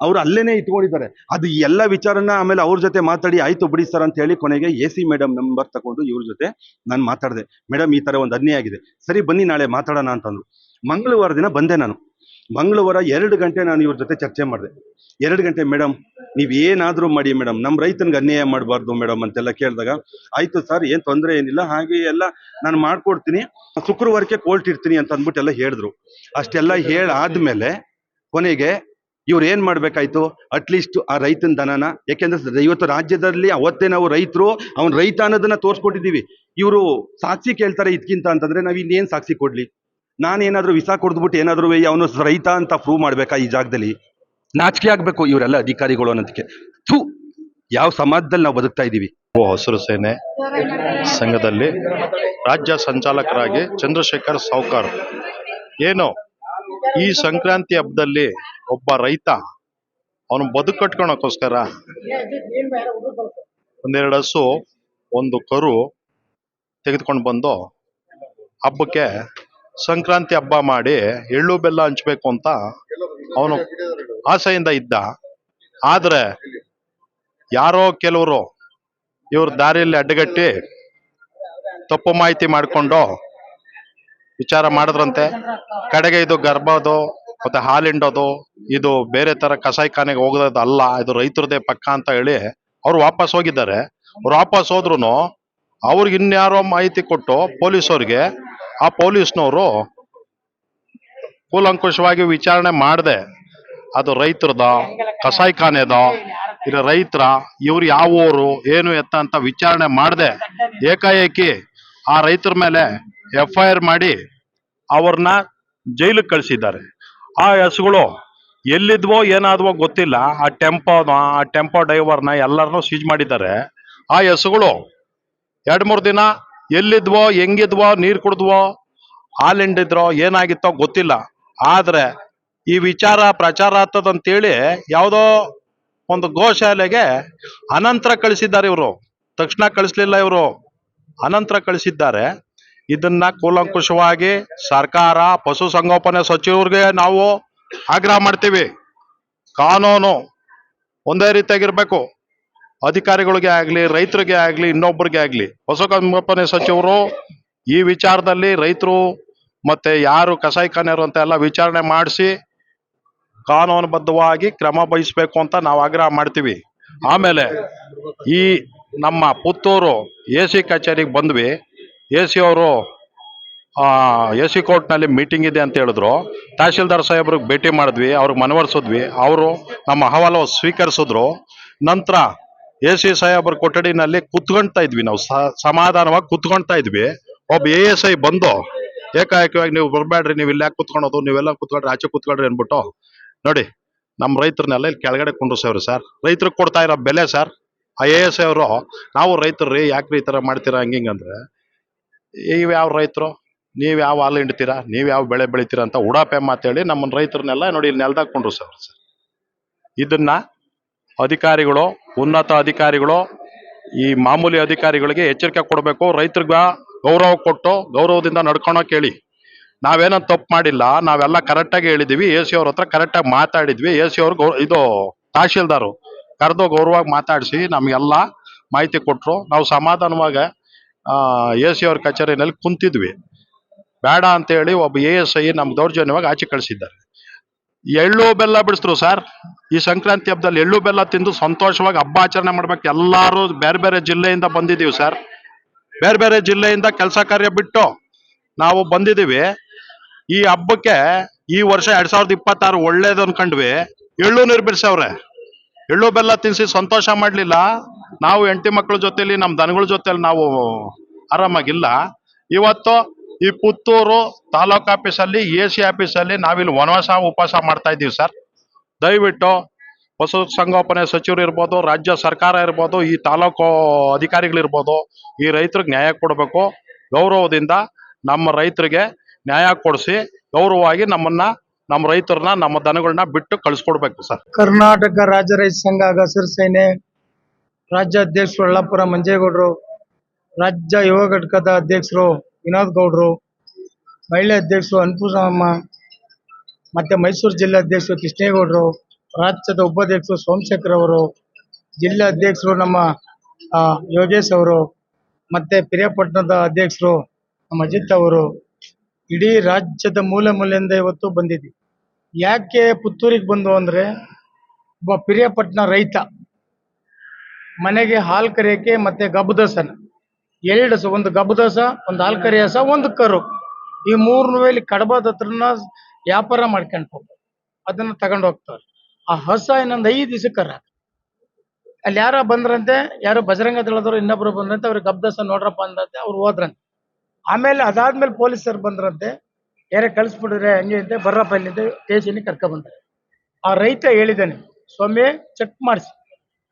ಅವ್ರು ಅಲ್ಲೇನೆ ಇಟ್ಕೊಂಡಿದ್ದಾರೆ. ಅದು ಎಲ್ಲ ವಿಚಾರನ ಆಮೇಲೆ ಅವ್ರ ಜೊತೆ ಮಾತಾಡಿ ಆಯ್ತು ಬಿಡಿ ಸರ್ ಅಂತ ಹೇಳಿ ಕೊನೆಗೆ AC ಮೇಡಮ್ ನಂಬರ್ ತಗೊಂಡು ಇವ್ರ ಜೊತೆ ನಾನು ಮಾತಾಡಿದೆ. ಮೇಡಮ್ ಈ ತರ ಒಂದು ಅನ್ಯಾಯ ಆಗಿದೆ, ಸರಿ ಬನ್ನಿ ನಾಳೆ ಮಾತಾಡೋಣ ಅಂತಂದ್ರು. ಮಂಗಳವಾರ ದಿನ ಬಂದೆ ನಾನು. ಮಂಗಳವಾರ 2 ಗಂಟೆ ನಾನು ಇವ್ರ ಜೊತೆ ಚರ್ಚೆ ಮಾಡಿದೆ. 2 ಗಂಟೆ ಮೇಡಮ್ ನೀವ್ ಏನಾದ್ರೂ ಮಾಡಿ ಮೇಡಮ್, ನಮ್ಮ ರೈತನಿಗೆ ಅನ್ಯಾಯ ಮಾಡಬಾರ್ದು ಮೇಡಮ್ ಅಂತೆಲ್ಲ ಕೇಳಿದಾಗ ಆಯ್ತು ಸರ್ ಏನ್ ತೊಂದರೆ ಏನಿಲ್ಲ, ಹಾಗೆ ಎಲ್ಲ ನಾನು ಮಾಡ್ಕೊಡ್ತೀನಿ, ಶುಕ್ರವಾರಕ್ಕೆ ಕೋರ್ಟ್ ಇರ್ತೀನಿ ಅಂತ ಅಂದ್ಬಿಟ್ಟೆಲ್ಲ ಹೇಳಿದ್ರು. ಅಷ್ಟೆಲ್ಲ ಹೇಳಾದ್ಮೇಲೆ ಕೊನೆಗೆ ಇವ್ರು ಏನ್ ಮಾಡ್ಬೇಕಾಯ್ತು, ಅಟ್ಲೀಸ್ಟ್ ಆ ರೈತನ ದನನ, ಯಾಕೆಂದ್ರೆ ಇವತ್ತು ರಾಜ್ಯದಲ್ಲಿ ಅವತ್ತೇ ನಾವು ರೈತರು ಅವ್ನ್ ರೈತ ಅನ್ನೋದನ್ನ ತೋರ್ಸ್ಕೊಟ್ಟಿದೀವಿ. ಇವರು ಸಾಕ್ಷಿ ಕೇಳ್ತಾರೆ ಇದಕ್ಕಿಂತ ಅಂತಂದ್ರೆ ನಾವ್ ಇನ್ನೇನ್ ಸಾಕ್ಷಿ ಕೊಡ್ಲಿ? ನಾನೇನಾದ್ರೂ ವಿಸಾ ಕೊಡ್ದ್ಬಿಟ್ಟು ಏನಾದ್ರು ಅವನು ರೈತ ಅಂತ ಪ್ರೂವ್ ಮಾಡ್ಬೇಕಾ? ಈ ಜಾಗದಲ್ಲಿ ನಾಚಿಕೆ ಆಗ್ಬೇಕು ಇವರೆಲ್ಲ ಅಧಿಕಾರಿಗಳು ಅನ್ನೋದಕ್ಕೆ. ಯಾವ ಸಮಾಜದಲ್ಲಿ ನಾವು ಬದುಕ್ತಾ ಇದೀವಿ? ಹಸಿರು ಸೇನೆ ಸಂಘದಲ್ಲಿ ರಾಜ್ಯ ಸಂಚಾಲಕರಾಗಿ ಚಂದ್ರಶೇಖರ್ ಸಾವ್ಕಾರ್. ಏನು ಈ ಸಂಕ್ರಾಂತಿ ಹಬ್ಬದಲ್ಲಿ ಒಬ್ಬ ರೈತ ಅವನು ಬದುಕು ಕಟ್ಕೊಳಕ್ಕೋಸ್ಕರ 1-2 ಹಸು 1 ಕರು ತೆಗೆದುಕೊಂಡು ಬಂದು ಹಬ್ಬಕ್ಕೆ ಸಂಕ್ರಾಂತಿ ಹಬ್ಬ ಮಾಡಿ ಎಳ್ಳು ಬೆಲ್ಲ ಹಂಚ್ಬೇಕು ಅಂತ ಅವನು ಆಸೆಯಿಂದ ಇದ್ದ. ಆದ್ರೆ ಯಾರೋ ಕೆಲವರು ಇವ್ರ ದಾರಿಯಲ್ಲಿ ಅಡ್ಡಗಟ್ಟಿ ತಪ್ಪು ಮಾಹಿತಿ ಮಾಡಿಕೊಂಡು ವಿಚಾರ ಮಾಡಿದ್ರಂತೆ. ಕಡೆಗೆ ಇದು ಗರ್ಭದು ಮತ್ತೆ ಹಾಲಿಂಡೋದು ಇದು ಬೇರೆ ತರ ಕಸಾಯಿಖಾನೆಗೆ ಹೋಗೋದಲ್ಲ, ಇದು ರೈತರದೇ ಪಕ್ಕ ಅಂತ ಹೇಳಿ ಅವ್ರು ವಾಪಸ್ ಹೋಗಿದ್ದಾರೆ. ಅವ್ರು ವಾಪಸ್ ಹೋದ್ರು ಅವ್ರಿಗೆ ಇನ್ಯಾರೋ ಮಾಹಿತಿ ಕೊಟ್ಟು ಪೊಲೀಸವ್ರಿಗೆ, ಆ ಪೊಲೀಸ್ನವರು ಕೂಲಂಕುಷವಾಗಿ ವಿಚಾರಣೆ ಮಾಡದೆ ಅದು ರೈತರದ ಕಸಾಯಿಖಾನೆದ ಇದು ರೈತರ ಇವ್ರು ಯಾವ ಊರು ಏನು ಎತ್ತ ಅಂತ ವಿಚಾರಣೆ ಮಾಡದೆ ಏಕಾಏಕಿ ಆ ರೈತರ ಮೇಲೆ FIR ಮಾಡಿ ಅವ್ರನ್ನ ಜೈಲಿಗೆ ಕಳಿಸಿದ್ದಾರೆ. ಆ ಹಸುಗಳು ಎಲ್ಲಿದ್ವೋ ಏನಾದ್ವೋ ಗೊತ್ತಿಲ್ಲ. ಆ ಟೆಂಪೋ ಡ್ರೈವರ್ನ ಎಲ್ಲರನ್ನೂ ಸೀಜ್ ಮಾಡಿದ್ದಾರೆ. ಆ ಹಸುಗಳು 2-3 ದಿನ ಎಲ್ಲಿದ್ವೋ ಹೆಂಗಿದ್ವೋ ನೀರು ಕುಡಿದ್ವೋ ಹಾಲಿಂಡಿದ್ರೋ ಏನಾಗಿತ್ತೋ ಗೊತ್ತಿಲ್ಲ. ಆದ್ರೆ ಈ ವಿಚಾರ ಪ್ರಚಾರ ಆಗ್ತದಂತೇಳಿ ಯಾವುದೋ ಒಂದು ಗೋಶಾಲೆಗೆ ಅನಂತರ ಕಳಿಸಿದ್ದಾರೆ. ಇವರು ತಕ್ಷಣ ಕಳಿಸ್ಲಿಲ್ಲ, ಇವರು ಅನಂತರ ಕಳಿಸಿದ್ದಾರೆ. ಇದನ್ನ ಕೂಲಂಕುಷವಾಗಿ ಸರ್ಕಾರ ಪಶು ಸಂಗೋಪನೆ ಸಚಿವರಿಗೆ ನಾವು ಆಗ್ರಹ ಮಾಡ್ತೀವಿ. ಕಾನೂನು ಒಂದೇ ರೀತಿಯಾಗಿರ್ಬೇಕು. ಅಧಿಕಾರಿಗಳಿಗೆ ಆಗ್ಲಿ, ರೈತರಿಗೆ ಆಗ್ಲಿ, ಇನ್ನೊಬ್ಬರಿಗೆ ಆಗ್ಲಿ. ಪಶು ಸಂಗೋಪನೆ ಸಚಿವರು ಈ ವಿಚಾರದಲ್ಲಿ ರೈತರು ಮತ್ತೆ ಯಾರು ಕಸಾಯಿಖಾನೆಯರು ಅಂತ ಎಲ್ಲ ವಿಚಾರಣೆ ಮಾಡಿಸಿ ಕಾನೂನುಬದ್ಧವಾಗಿ ಕ್ರಮ ವಹಿಸ್ಬೇಕು ಅಂತ ನಾವು ಆಗ್ರಹ ಮಾಡ್ತೀವಿ. ಆಮೇಲೆ ಈ ನಮ್ಮ ಪುತ್ತೂರು AC ಕಚೇರಿಗೆ ಬಂದ್ವಿ. AC ಅವರು AC ಕೋರ್ಟ್ನಲ್ಲಿ ಮೀಟಿಂಗ್ ಇದೆ ಅಂತ ಹೇಳಿದ್ರು. ತಹಶೀಲ್ದಾರ್ ಸಾಹೇಬ್ರಿಗೆ ಭೇಟಿ ಮಾಡಿದ್ವಿ, ಅವ್ರಿಗೆ ಮನವರಿಸಿದ್ವಿ. ಅವರು ನಮ್ಮ ಅಹವಾಲು ಸ್ವೀಕರಿಸಿದ್ರು. ನಂತರ AC ಸಾಹೇಬ್ರ ಕೊಠಡಿನಲ್ಲಿ ಕುತ್ಕೊಳ್ತಾ ಇದ್ವಿ, ನಾವು ಸಮಾಧಾನವಾಗಿ ಕುತ್ಕೊಳ್ತಾ ಇದ್ವಿ. ಒಬ್ಬ ASI ಬಂದು ಏಕಾಏಕವಾಗಿ ನೀವು ಬರಬೇಡ್ರಿ, ನೀವು ಇಲ್ಲಿ ಯಾಕೆ ಕುತ್ಕೊಳೋದು, ನೀವೆಲ್ಲ ಕುತ್ಕೊಳ್ರಿ, ಆಚೆ ಕುತ್ಕೊಳ್ರಿ ಅನ್ಬಿಟ್ಟು, ನೋಡಿ ನಮ್ಮ ರೈತರನ್ನೆಲ್ಲ ಇಲ್ಲಿ ಕೆಳಗಡೆ ಕುಂಡ್ರಿಸವ್ರಿ ಸರ್. ರೈತರಿಗೆ ಕೊಡ್ತಾ ಇರೋ ಬೆಲೆ ಸರ್. ಆ ASI ಅವರು ನಾವು ರೈತರು ಯಾಕ್ರಿ ಈ ತರ ಮಾಡ್ತೀರಾ ಹಂಗಿಂಗಂದ್ರೆ, ಇವ್ ಯಾವ ರೈತರು, ನೀವ್ ಯಾವ ಹಾಲು ಹಿಂಡ್ತೀರಾ, ನೀವ್ ಯಾವ ಬೆಳೆ ಬೆಳಿತೀರಾ ಅಂತ ಉಡಾಪೆ ಮಾತೇಳಿ ನಮ್ಮ ರೈತರನ್ನೆಲ್ಲ ನೋಡಿ ಇಲ್ಲಿ ನೆಲ್ದಾಗ ಕುಂಡ್ರಿಸವ್ರಿ ಸರ್. ಇದನ್ನ ಅಧಿಕಾರಿಗಳು, ಉನ್ನತ ಅಧಿಕಾರಿಗಳು ಈ ಮಾಮೂಲಿ ಅಧಿಕಾರಿಗಳಿಗೆ ಎಚ್ಚರಿಕೆ ಕೊಡಬೇಕು. ರೈತರಿಗೆ ಗೌರವ ಕೊಟ್ಟು ಗೌರವದಿಂದ ನಡ್ಕೊಳಕ್ ಹೇಳಿ. ನಾವೇನೋ ತಪ್ಪು ಮಾಡಿಲ್ಲ, ನಾವೆಲ್ಲ ಕರೆಕ್ಟಾಗಿ ಹೇಳಿದೀವಿ. AC ಅವ್ರ ಹತ್ರ ಕರೆಕ್ಟಾಗಿ ಮಾತಾಡಿದ್ವಿ. AC ಅವ್ರು ಇದು ತಹಶೀಲ್ದಾರು ಕರೆದು ಗೌರವವಾಗಿ ಮಾತಾಡಿಸಿ ನಮ್ಗೆಲ್ಲ ಮಾಹಿತಿ ಕೊಟ್ರು. ನಾವು ಸಮಾಧಾನವಾಗಿ AC ಅವ್ರ ಕಚೇರಿನಲ್ಲಿ ಕುಂತಿದ್ವಿ. ಬೇಡ ಅಂತೇಳಿ ಒಬ್ಬ ASI ನಮ್ಗೆ ದೌರ್ಜನ್ಯವಾಗಿ ಆಚೆ ಕಳಿಸಿದ್ದಾರೆ. ಎಳ್ಳು ಬೆಲ್ಲ ಬಿಡಿಸಿದ್ರು ಸರ್. ಈ ಸಂಕ್ರಾಂತಿ ಹಬ್ಬದಲ್ಲಿ ಎಳ್ಳು ಬೆಲ್ಲ ತಿಂದು ಸಂತೋಷವಾಗಿ ಹಬ್ಬ ಆಚರಣೆ ಮಾಡ್ಬೇಕು. ಎಲ್ಲರೂ ಬೇರೆ ಬೇರೆ ಜಿಲ್ಲೆಯಿಂದ ಬಂದಿದ್ದೀವಿ ಸರ್. ಬೇರೆ ಬೇರೆ ಜಿಲ್ಲೆಯಿಂದ ಕೆಲಸ ಕಾರ್ಯ ಬಿಟ್ಟು ನಾವು ಬಂದಿದ್ದೀವಿ. ಈ ಹಬ್ಬಕ್ಕೆ ಈ ವರ್ಷ 2026 ಒಳ್ಳೇದು ಅನ್ಕೊಂಡ್ವಿ. ಎಳ್ಳು ನೀರು ಬಿಡಿಸವ್ರೆ. ಎಳ್ಳು ಬೆಲ್ಲ ತಿನ್ಸಿ ಸಂತೋಷ ಮಾಡಲಿಲ್ಲ. ನಾವು ಹೆಂಡತಿ ಮಕ್ಕಳ ಜೊತೆಲಿ ನಮ್ಮ ದನಗಳ ಜೊತೆಲಿ ನಾವು ಆರಾಮಾಗಿಲ್ಲ. ಇವತ್ತು ಈ ಪುತ್ತೂರು ತಾಲೂಕು ಆಫೀಸಲ್ಲಿ AC ಆಫೀಸಲ್ಲಿ ನಾವಿಲ್ಲಿ ವನವಾಸ ಉಪವಾಸ ಮಾಡ್ತಾ ಇದ್ದೀವಿ ಸರ್. ದಯವಿಟ್ಟು ಪಶು ಸಂಗೋಪನೆ ಸಚಿವರು ಇರ್ಬೋದು, ರಾಜ್ಯ ಸರ್ಕಾರ ಇರ್ಬೋದು, ಈ ತಾಲೂಕು ಅಧಿಕಾರಿಗಳಿರ್ಬೋದು, ಈ ರೈತರಿಗೆ ನ್ಯಾಯ ಕೊಡಬೇಕು. ಗೌರವದಿಂದ ನಮ್ಮ ರೈತರಿಗೆ ನ್ಯಾಯ ಕೊಡಿಸಿ ಗೌರವವಾಗಿ ನಮ್ಮ ರೈತರನ್ನ, ನಮ್ಮ ದನಗಳನ್ನ ಬಿಟ್ಟು ಕಳಿಸ್ಕೊಡ್ಬೇಕು ಸರ್. ಕರ್ನಾಟಕ ರಾಜ್ಯ ರೈತ ಸಂಘ ಹಸಿರು ಸೇನೆ ರಾಜ್ಯ ಅಧ್ಯಕ್ಷರು ಯಳ್ಳಾಪುರ ಮಂಜೇಗೌಡರು, ರಾಜ್ಯ ಯುವ ಘಟಕದ ಅಧ್ಯಕ್ಷರು ವಿನೋದ್ ಗೌಡ್ರು, ಮಹಿಳಾ ಅಧ್ಯಕ್ಷರು ಅನ್ಪೂರ್ಣಮ್ಮ, ಮತ್ತೆ ಮೈಸೂರು ಜಿಲ್ಲಾ ಅಧ್ಯಕ್ಷರು ಕೃಷ್ಣೇಗೌಡರು, ರಾಜ್ಯದ ಉಪಾಧ್ಯಕ್ಷರು ಸೋಮಶೇಖರ್ ಅವರು, ಜಿಲ್ಲಾ ಅಧ್ಯಕ್ಷರು ನಮ್ಮ ಯೋಗೇಶ್ ಅವರು, ಮತ್ತೆ ಪಿರಿಯಾಪಟ್ಟಣದ ಅಧ್ಯಕ್ಷರು ನಮ್ಮ ಅಜಿತ್ ಅವರು, ಇಡೀ ರಾಜ್ಯದ ಮೂಲೆ ಮೂಲೆಯಿಂದ ಇವತ್ತು ಬಂದಿದ್ದೀವಿ. ಯಾಕೆ ಪುತ್ತೂರಿಗೆ ಬಂದು ಅಂದರೆ, ಒಬ್ಬ ಪಿರಿಯಾಪಟ್ಟಣ ರೈತ ಮನೆಗೆ ಹಾಲು ಕರೆಯೋಕ್ಕೆ ಮತ್ತೆ ಗಬ್ಬದಸನ ಎರಡು ಹಸ, ಒಂದು ಗಬ್ಬದಸ, ಒಂದು ಹಾಲು ಕರಿ ಹಸ, ಒಂದು ಕರು, ಈ ಮೂರನ್ನು ಇಲ್ಲಿ ಕಡಬದ ಹತ್ರನ ವ್ಯಾಪಾರ ಮಾಡ್ಕೊಂಡು ಹೋಗ್ತಾರೆ. ಅದನ್ನು ತಗೊಂಡು ಹೋಗ್ತಾರೆ. ಆ ಹಸ ಇನ್ನೊಂದು 5 ದಿವಸಕ್ಕೆ ಕರ ಅಲ್ಲಿ ಯಾರೋ ಬಂದ್ರಂತೆ, ಯಾರೋ ಬಜರಂಗ ದಳದವರು ಇನ್ನೊಬ್ರು ಬಂದ್ರಂತೆ, ಅವ್ರಿಗೆ ಗಬ್ಬದಸ ನೋಡ್ರಪ್ಪ ಅಂದಂತೆ, ಅವ್ರು ಹೋದ್ರಂತೆ. ಆಮೇಲೆ ಅದಾದ್ಮೇಲೆ ಪೊಲೀಸರು ಬಂದ್ರಂತೆ, ಯಾರೇ ಕಳಿಸ್ಬಿಡಿದ್ರೆ ಹಂಗೆ ಅಂತೆ, ಬರ್ರಪ್ಪ ಇಲ್ಲಿಂದ ಸ್ಟೇಷನ್ಗೆ ಕರ್ಕೊಂಡ್ಬಂದ್ರೆ. ಆ ರೈತ ಹೇಳಿದ್ದಾನೆ, ಸ್ವಾಮಿ ಚೆಕ್ ಮಾಡಿಸಿ,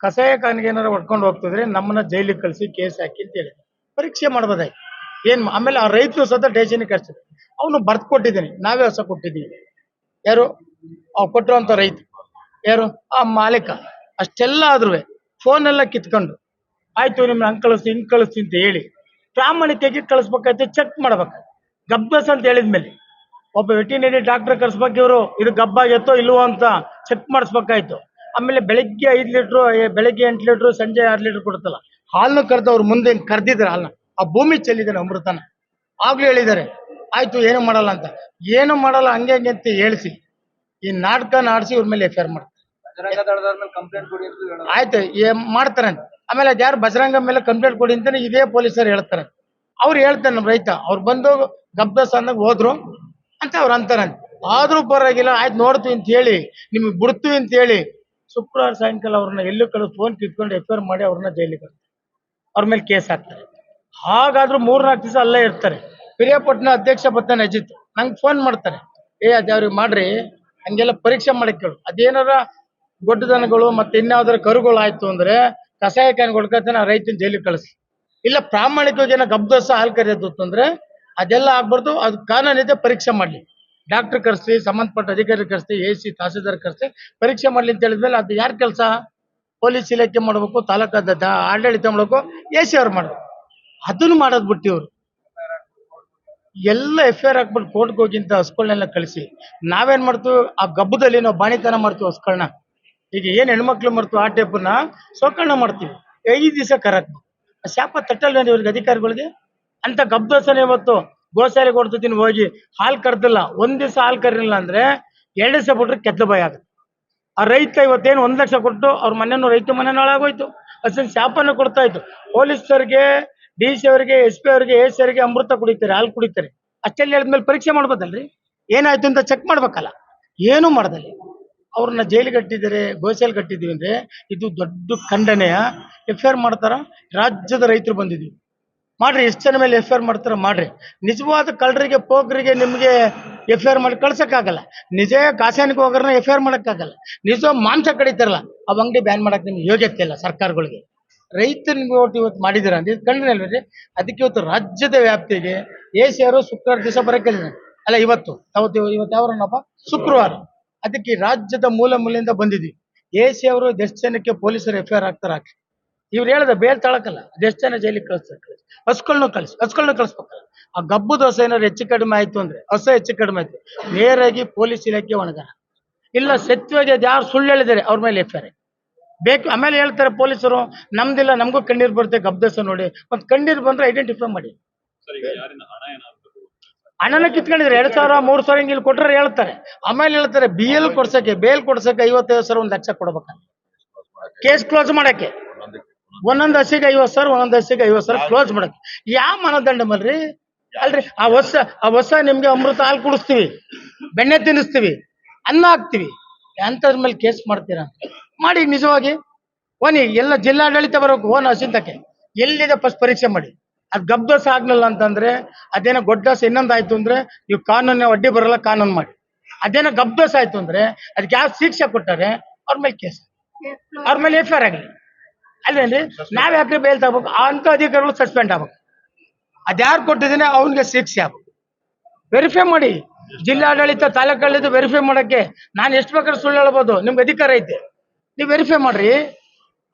ಕಸಾಯ ಖಾನೆಗೆ ಏನಾರು ಹೊಡ್ಕೊಂಡು ಹೋಗ್ತಿದ್ರೆ ನಮ್ಮನ್ನ ಜೈಲಿಗೆ ಕಳಿಸಿ ಕೇಸ್ ಹಾಕಿ ಅಂತ ಹೇಳಿದ. ಪರೀಕ್ಷೆ ಮಾಡ್ಬೋದಾಯ್ತು ಆಮೇಲೆ ಆ ರೈತರು ಸತ ಸ್ಟೇಷನ್ಗೆ ಕರ್ಸಿದ್ರು. ಅವನು ಬರ್ದು ಕೊಟ್ಟಿದ್ದೀನಿ, ನಾವೇ ಹೊಸ ಕೊಟ್ಟಿದ್ದೀವಿ. ಯಾರು ಕೊಟ್ಟಿರುವಂಥ ರೈತ ಯಾರು ಆ ಮಾಲೀಕ. ಅಷ್ಟೆಲ್ಲ ಆದ್ರೂ ಫೋನೆಲ್ಲ ಕಿತ್ಕೊಂಡು ಆಯ್ತು ನಿಮ್ನ ಹಂಗೆ ಕಳಿಸ್ತೀನಿ ಹಿಂಗೆ ಕಳಿಸ್ತೀನಿ ಅಂತ ಹೇಳಿ ಪ್ರಾಮಾಣಿಕವಾಗಿ ಕಳಿಸ್ಬೇಕಾಯ್ತು. ಚೆಕ್ ಮಾಡ್ಬೇಕು ಗಬ್ಬಸ್ ಅಂತ ಹೇಳಿದ್ಮೇಲೆ ಒಬ್ಬ ವೆಟಿನರಿ ಡಾಕ್ಟರ್ ಕರ್ಸ್ಬೇಕು. ಇವರು ಇದು ಗಬ್ಬಾಗೈತೋ ಇಲ್ವೋ ಅಂತ ಚೆಕ್ ಮಾಡಿಸ್ಬೇಕಾಯ್ತು. ಆಮೇಲೆ ಬೆಳಗ್ಗೆ 5 ಲೀಟ್ರು, ಬೆಳಗ್ಗೆ 8 ಲೀಟ್ರು, ಸಂಜೆ 6 ಲೀಟ್ರ್ ಕೊಡುತ್ತಲ್ಲ ಹಾಲನ್ನು ಕರೆದು ಅವ್ರು ಮುಂದೆ ಕರೆದಿದ್ದಾರೆ. ಹಾಲನ್ನ ಆ ಭೂಮಿ ಚೆಲ್ಲಿದ್ದಾನೆ ಅಮೃತನ. ಆಗ್ಲೂ ಹೇಳಿದ್ದಾರೆ ಆಯ್ತು ಏನು ಮಾಡಲ್ಲ ಅಂತ. ಏನು ಮಾಡಲ್ಲ ಹಂಗೆ ಹಂಗೆ ಅಂತ ಹೇಳಿಸಿ ಈ ನಾಟಕ ನಾಡಿಸಿ ಇವ್ರ ಮೇಲೆ FIR ಮಾಡ್ತಾರೆ. ಆಯ್ತು ಮಾಡ್ತಾರೆ. ಆಮೇಲೆ ಅದ್ಯಾರು ಬಜರಂಗ ಮೇಲೆ ಕಂಪ್ಲೇಂಟ್ ಕೊಡಿ ಅಂತಾನೆ ಇದೇ ಪೊಲೀಸರು ಹೇಳ್ತಾರೆ. ಅವ್ರು ಹೇಳ್ತಾರೆ ನಮ್ಮ ರೈತ, ಅವ್ರು ಬಂದು ಗಬ್ಬಸ್ ಅಂದಾಗ ಹೋದ್ರು ಅಂತ ಅವ್ರು ಅಂತಾರಂತೆ. ಆದ್ರೂ ಪರವಾಗಿಲ್ಲ, ಆಯ್ತು ನೋಡ್ತೀವಿ ಅಂತ ಹೇಳಿ ನಿಮ್ಗೆ ಬಿಡ್ತೀವಿ ಅಂತ ಹೇಳಿ ಶುಕ್ರವಾರ ಸಾಯಂಕಾಲ ಅವ್ರನ್ನ ಎಲ್ಲೂ ಕಡೆ ಫೋನ್ ಕಿತ್ಕೊಂಡು FIR ಮಾಡಿ ಅವ್ರನ್ನ ಜೈಲಿಗೆ ಕಳ್ತಾರೆ. ಅವ್ರ ಮೇಲೆ ಕೇಸ್ ಹಾಕ್ತಾರೆ. ಹಾಗಾದ್ರೂ 3-4 ದಿವಸ ಅಲ್ಲೇ ಇರ್ತಾರೆ. ಪಿರಿಯಾಪಟ್ಟಣ ಅಧ್ಯಕ್ಷ ಬರ್ತಾನೆ ಅಜಿತ್, ನಂಗೆ ಫೋನ್ ಮಾಡ್ತಾರೆ, ಅದ್ಯಾವ್ರಿಗೆ ಮಾಡ್ರಿ ಹಂಗೆಲ್ಲ ಪರೀಕ್ಷೆ ಮಾಡಕ್ ಕೇಳು. ಅದೇನಾರ ದೊಡ್ಡ ದನಗಳು ಮತ್ತೆ ಇನ್ಯಾವ್ದಾರ ಕರುಗಳು ಆಯ್ತು ಅಂದ್ರೆ ಕಸಾಯ ಖಾನೆ ಕೊಡ್ಕೊತಾನೆ, ಆ ರೈತನ ಜೈಲಿಗೆ ಕಳಿಸಿ. ಇಲ್ಲ ಪ್ರಾಮಾಣಿಕವಾಗಿ ಏನೋ ಗಬ್ಬದಸ ಹಾಲು ಕರೆಯೋದು ಅಂದ್ರೆ ಅದೆಲ್ಲ ಆಗ್ಬಾರ್ದು. ಅದು ಕಾನೂನಿದೆ, ಪರೀಕ್ಷೆ ಮಾಡ್ಲಿ, ಡಾಕ್ಟರ್ ಕರೆಸ್ಲಿ, ಸಂಬಂಧಪಟ್ಟ ಅಧಿಕಾರಿ ಕರೆಸ್ಲಿ, AC ತಹಸೀಲ್ದಾರ್ ಕರೆಸ್ಲಿ, ಪರೀಕ್ಷೆ ಮಾಡ್ಲಿ ಅಂತ ಹೇಳಿದ್ಮೇಲೆ ಅದು ಯಾರ ಕೆಲಸ? ಪೊಲೀಸ್ ಇಲಾಖೆ ಮಾಡ್ಬೇಕು, ತಾಲೂಕಾದ ಆಡಳಿತ ಮಾಡ್ಬೇಕು, AC ಅವ್ರು ಮಾಡ್ಬೇಕು. ಅದನ್ನು ಮಾಡೋದು ಬಿಟ್ಟು ಇವರು ಎಲ್ಲ FIR ಹಾಕ್ಬಿಟ್ಟು ಕೋರ್ಟ್ಗೆ ಹೋಗಿಂತ ಹಸ್ಗಳನ್ನೆಲ್ಲ ಕಳಿಸಿ ನಾವೇನ್ ಮಾಡ್ತೀವಿ, ಆ ಗಬ್ಬದಲ್ಲಿ ನಾವು ಬಾಣಿತನ ಮಾಡ್ತೀವಿ ಹಸ್ಗಳನ್ನ. ಈಗ ಏನ್ ಹೆಣ್ಮಕ್ಳು ಮಾಡ್ತೀವಿ ಆ ಟೈಪನ್ನ ಸೋಕರಣ ಮಾಡ್ತೀವಿ. 5 ದಿವಸ ಕರಾಕ್ಬೇಕು. ಶಾಪ ತಟ್ಟಲ್ವ ಇವ್ರಿಗೆ ಅಧಿಕಾರಿಗಳಿಗೆ? ಅಂತ ಗಬ್ಬದಸನ ಇವತ್ತು ಗೋಶಾಲೆಗೆ ಕೊಡ್ತೀನಿ ಹೋಗಿ ಹಾಲು ಕರ್ದಿಲ್ಲ, 1 ದಿವಸ ಹಾಲು ಕರಿಲ್ಲ ಅಂದ್ರೆ 2 ದಿವಸ ಬಿಟ್ರೆ ಕೆಟ್ಟ ಭಯ ಆಗುತ್ತೆ. ಆ ರೈತ ಇವತ್ತೇನು 1 ಲಕ್ಷ ಕೊಟ್ಟು ಅವ್ರ ಮನೆಯೂ ರೈತ ಮನೆ ಹಾಳಾಗೋಯ್ತು. ಅಷ್ಟೊಂದು ಶಾಪನ ಕೊಡ್ತಾ ಇತ್ತು. ಪೊಲೀಸರಿಗೆ, DC ಅವರಿಗೆ, SP ಅವರಿಗೆ, AC ಅವರಿಗೆ ಅಮೃತ ಕುಡಿತಾರೆ, ಹಾಲು ಕುಡಿತಾರೆ. ಅಷ್ಟೆಲ್ಲ ಹೇಳಿದ್ಮೇಲೆ ಪರೀಕ್ಷೆ ಮಾಡ್ಬೋದಲ್ರಿ? ಏನಾಯ್ತು ಅಂತ ಚೆಕ್ ಮಾಡ್ಬೇಕಲ್ಲ. ಏನೂ ಮಾಡ್ದಲ್ಲಿ ಅವ್ರನ್ನ ಜೈಲಿಗೆ ಕಟ್ಟಿದ್ದಾರೆ, ಗೋಶಾಲೆ ಕಟ್ಟಿದ್ದೀವಿ ಅಂದ್ರೆ ಇದು ದೊಡ್ಡ ಖಂಡನೆಯ. FIR ಮಾಡ್ತಾರ? ರಾಜ್ಯದ ರೈತರು ಬಂದಿದ್ದೀವಿ ಮಾಡ್ರಿ. ಎಷ್ಟು ಜನ ಮೇಲೆ FIR ಮಾಡ್ತಾರ ಮಾಡ್ರಿ. ನಿಜವಾದ ಕಳ್ಳರಿಗೆ, ಪೋಖ್ರಿಗೆ ನಿಮಗೆ FIR ಮಾಡಿ ಕಳ್ಸಕ್ಕಾಗಲ್ಲ. ನಿಜ ಕಾಸಾನಿಗೆ ಹೋಗೋರನ್ನ FIR ಮಾಡೋಕ್ಕಾಗಲ್ಲ. ನಿಜ ಮಾಂಸ ಕಡಿತಾರಲ್ಲ ಅವ್ ಅಂಗಡಿ ಬ್ಯಾನ್ ಮಾಡಕ್ಕೆ ನಿಮ್ಗೆ ಯೋಗ್ಯತೆ ಇಲ್ಲ ಸರ್ಕಾರಗಳಿಗೆ. ರೈತನಿಗೆ ಓಟ್ ಇವತ್ತು ಮಾಡಿದಿರ ಅಂತ ಇದು ಖಂಡನೆ ಅಲ್ರಿ? ಅದಕ್ಕೆ ಇವತ್ತು ರಾಜ್ಯದ ವ್ಯಾಪ್ತಿಗೆ AC ಅವರು ಶುಕ್ರವಾರ ದಿವಸ ಬರಕ್ಕೆ ಅಲ್ಲ, ಇವತ್ತು ಯಾವ್ರನ್ನಪ್ಪ ಶುಕ್ರವಾರ. ಅದಕ್ಕೆ ರಾಜ್ಯದ ಮೂಲೆಯಿಂದ ಬಂದಿದ್ವಿ. AC ಅವರು ಎಷ್ಟು ಜನಕ್ಕೆ ಪೊಲೀಸರು FIR ಹಾಕ್ತಾರ? ಇವ್ರು ಹೇಳ್ದ ಬೇಲ್ ತಳಕಲ್ಲ, ಅದೆಷ್ಟು ಜನ ಜೈಲಿಗೆ ಕಳಿಸ್ತಾರೆ? ಹಸ್ಗಳನ್ನೂ ಕಳಿಸ್ಬೇಕಲ್ಲ. ಆ ಗಬ್ಬದ ಹಸ ಏನಾದ್ರು ಹೆಚ್ಚು ಕಡಿಮೆ ಆಯ್ತು ಅಂದ್ರೆ, ಹಸ ಹೆಚ್ಚು ಕಡಿಮೆ ಆಯ್ತು ನೇರಾಗಿ ಪೊಲೀಸ್ ಇಲಾಖೆ ಒಣಗಾರ. ಇಲ್ಲ ಸತ್ಯವಾಗಿ ಅದು ಯಾರು ಸುಳ್ಳು ಹೇಳಿದ್ದಾರೆ ಅವ್ರ ಮೇಲೆ FIR ಬೇಕು. ಆಮೇಲೆ ಹೇಳ್ತಾರೆ ಪೊಲೀಸರು, ನಮ್ದಿಲ್ಲ, ನಮಗೂ ಕಣ್ಣೀರು ಬರುತ್ತೆ ಗಬ್ಬದಸ ನೋಡಿ. ಮತ್ತೆ ಕಣ್ಣೀರು ಬಂದ್ರೆ ಐಡೆಂಟಿಫೈ ಮಾಡಿ. ಹಣನ ಕಿತ್ಕೊಂಡಿದ್ರೆ 2,000 3,000 ಹಿಂಗೆ ಇಲ್ಲಿ ಕೊಟ್ಟರೆ ಹೇಳ್ತಾರೆ. ಆಮೇಲೆ ಹೇಳ್ತಾರೆ ಬೇಲ್ ಕೊಡ್ಸಕ್ಕೆ 55,000 1 ಲಕ್ಷ ಕೊಡ್ಬೇಕಂತ ಕೇಸ್ ಕ್ಲೋಸ್ ಮಾಡಕ್ಕೆ. ಒಂದೊಂದು ಹಸಿಗೆ 50,000 ಒಂದೊಂದು ಹಸಿಗೆ 50,000 ಕ್ಲೋಸ್ ಮಾಡಕ್ಕೆ. ಯಾವ ಮಾನದಂಡ ಮಲ್ರಿ ಅಲ್ರಿ? ಆ ಹೊಸ ನಿಮ್ಗೆ ಅಮೃತ ಹಾಲು ಕುಡಿಸ್ತೀವಿ, ಬೆಣ್ಣೆ ತಿನ್ನಿಸ್ತೀವಿ, ಅನ್ನ ಹಾಕ್ತಿವಿ, ಅಂಥದ್ರ ಮೇಲೆ ಕೇಸ್ ಮಾಡ್ತೀರಾ? ಮಾಡಿ ನಿಜವಾಗಿ ಓನಿ ಎಲ್ಲ ಜಿಲ್ಲಾಡಳಿತ ಬರೋಕು ಓನ್ ಹಸಿಂತಕ್ಕೆ ಎಲ್ಲಿದೆ ಫಸ್ಟ್ ಪರೀಕ್ಷೆ ಮಾಡಿ. ಅದು ಗಬ್ದೋಸ ಆಗ್ಲಿಲ್ಲ ಅಂತಂದ್ರೆ ಅದೇನೋ ಗೊಡ್ಡೋಸ ಇನ್ನೊಂದು ಆಯ್ತು ಅಂದ್ರೆ ನೀವು ಕಾನೂನು ಅಡ್ಡಿ ಬರಲ್ಲ, ಕಾನೂನು ಮಾಡಿ. ಅದೇನೋ ಗಬ್ದೋಸ ಆಯ್ತು ಅಂದ್ರೆ ಅದಕ್ಕೆ ಯಾವ ಶಿಕ್ಷೆ ಕೊಟ್ಟಾರೆ ಅವ್ರ ಮೇಲೆ ಕೇಸ್, ಅವ್ರ ಮೇಲೆ FIR ಆಗಲಿ ಅಲ್ವೇನ್ರಿ? ನಾವ್ ಯಾಕ್ರಿ ಬೇಲ್ ತಗೋಬೇಕು? ಅಂತ ಅಧಿಕಾರಿಗಳು ಸಸ್ಪೆಂಡ್ ಆಗ್ಬೇಕು. ಅದ್ಯಾರು ಕೊಟ್ಟಿದ್ದೀನಿ ಅವನಿಗೆ ಶಿಕ್ಷೆ ಆಗ್ಬೇಕು. ವೆರಿಫೈ ಮಾಡಿ, ಜಿಲ್ಲಾಡಳಿತ ತಾಲೂಕಾಡಳಿತ ವೆರಿಫೈ ಮಾಡಕ್ಕೆ ನಾನು ಎಷ್ಟು ಬೇಕಾದ್ರೂ ಸುಳ್ಳು ಹೇಳ್ಬೋದು, ನಿಮ್ಗೆ ಅಧಿಕಾರ ಐತೆ, ನೀವು ವೆರಿಫೈ ಮಾಡ್ರಿ.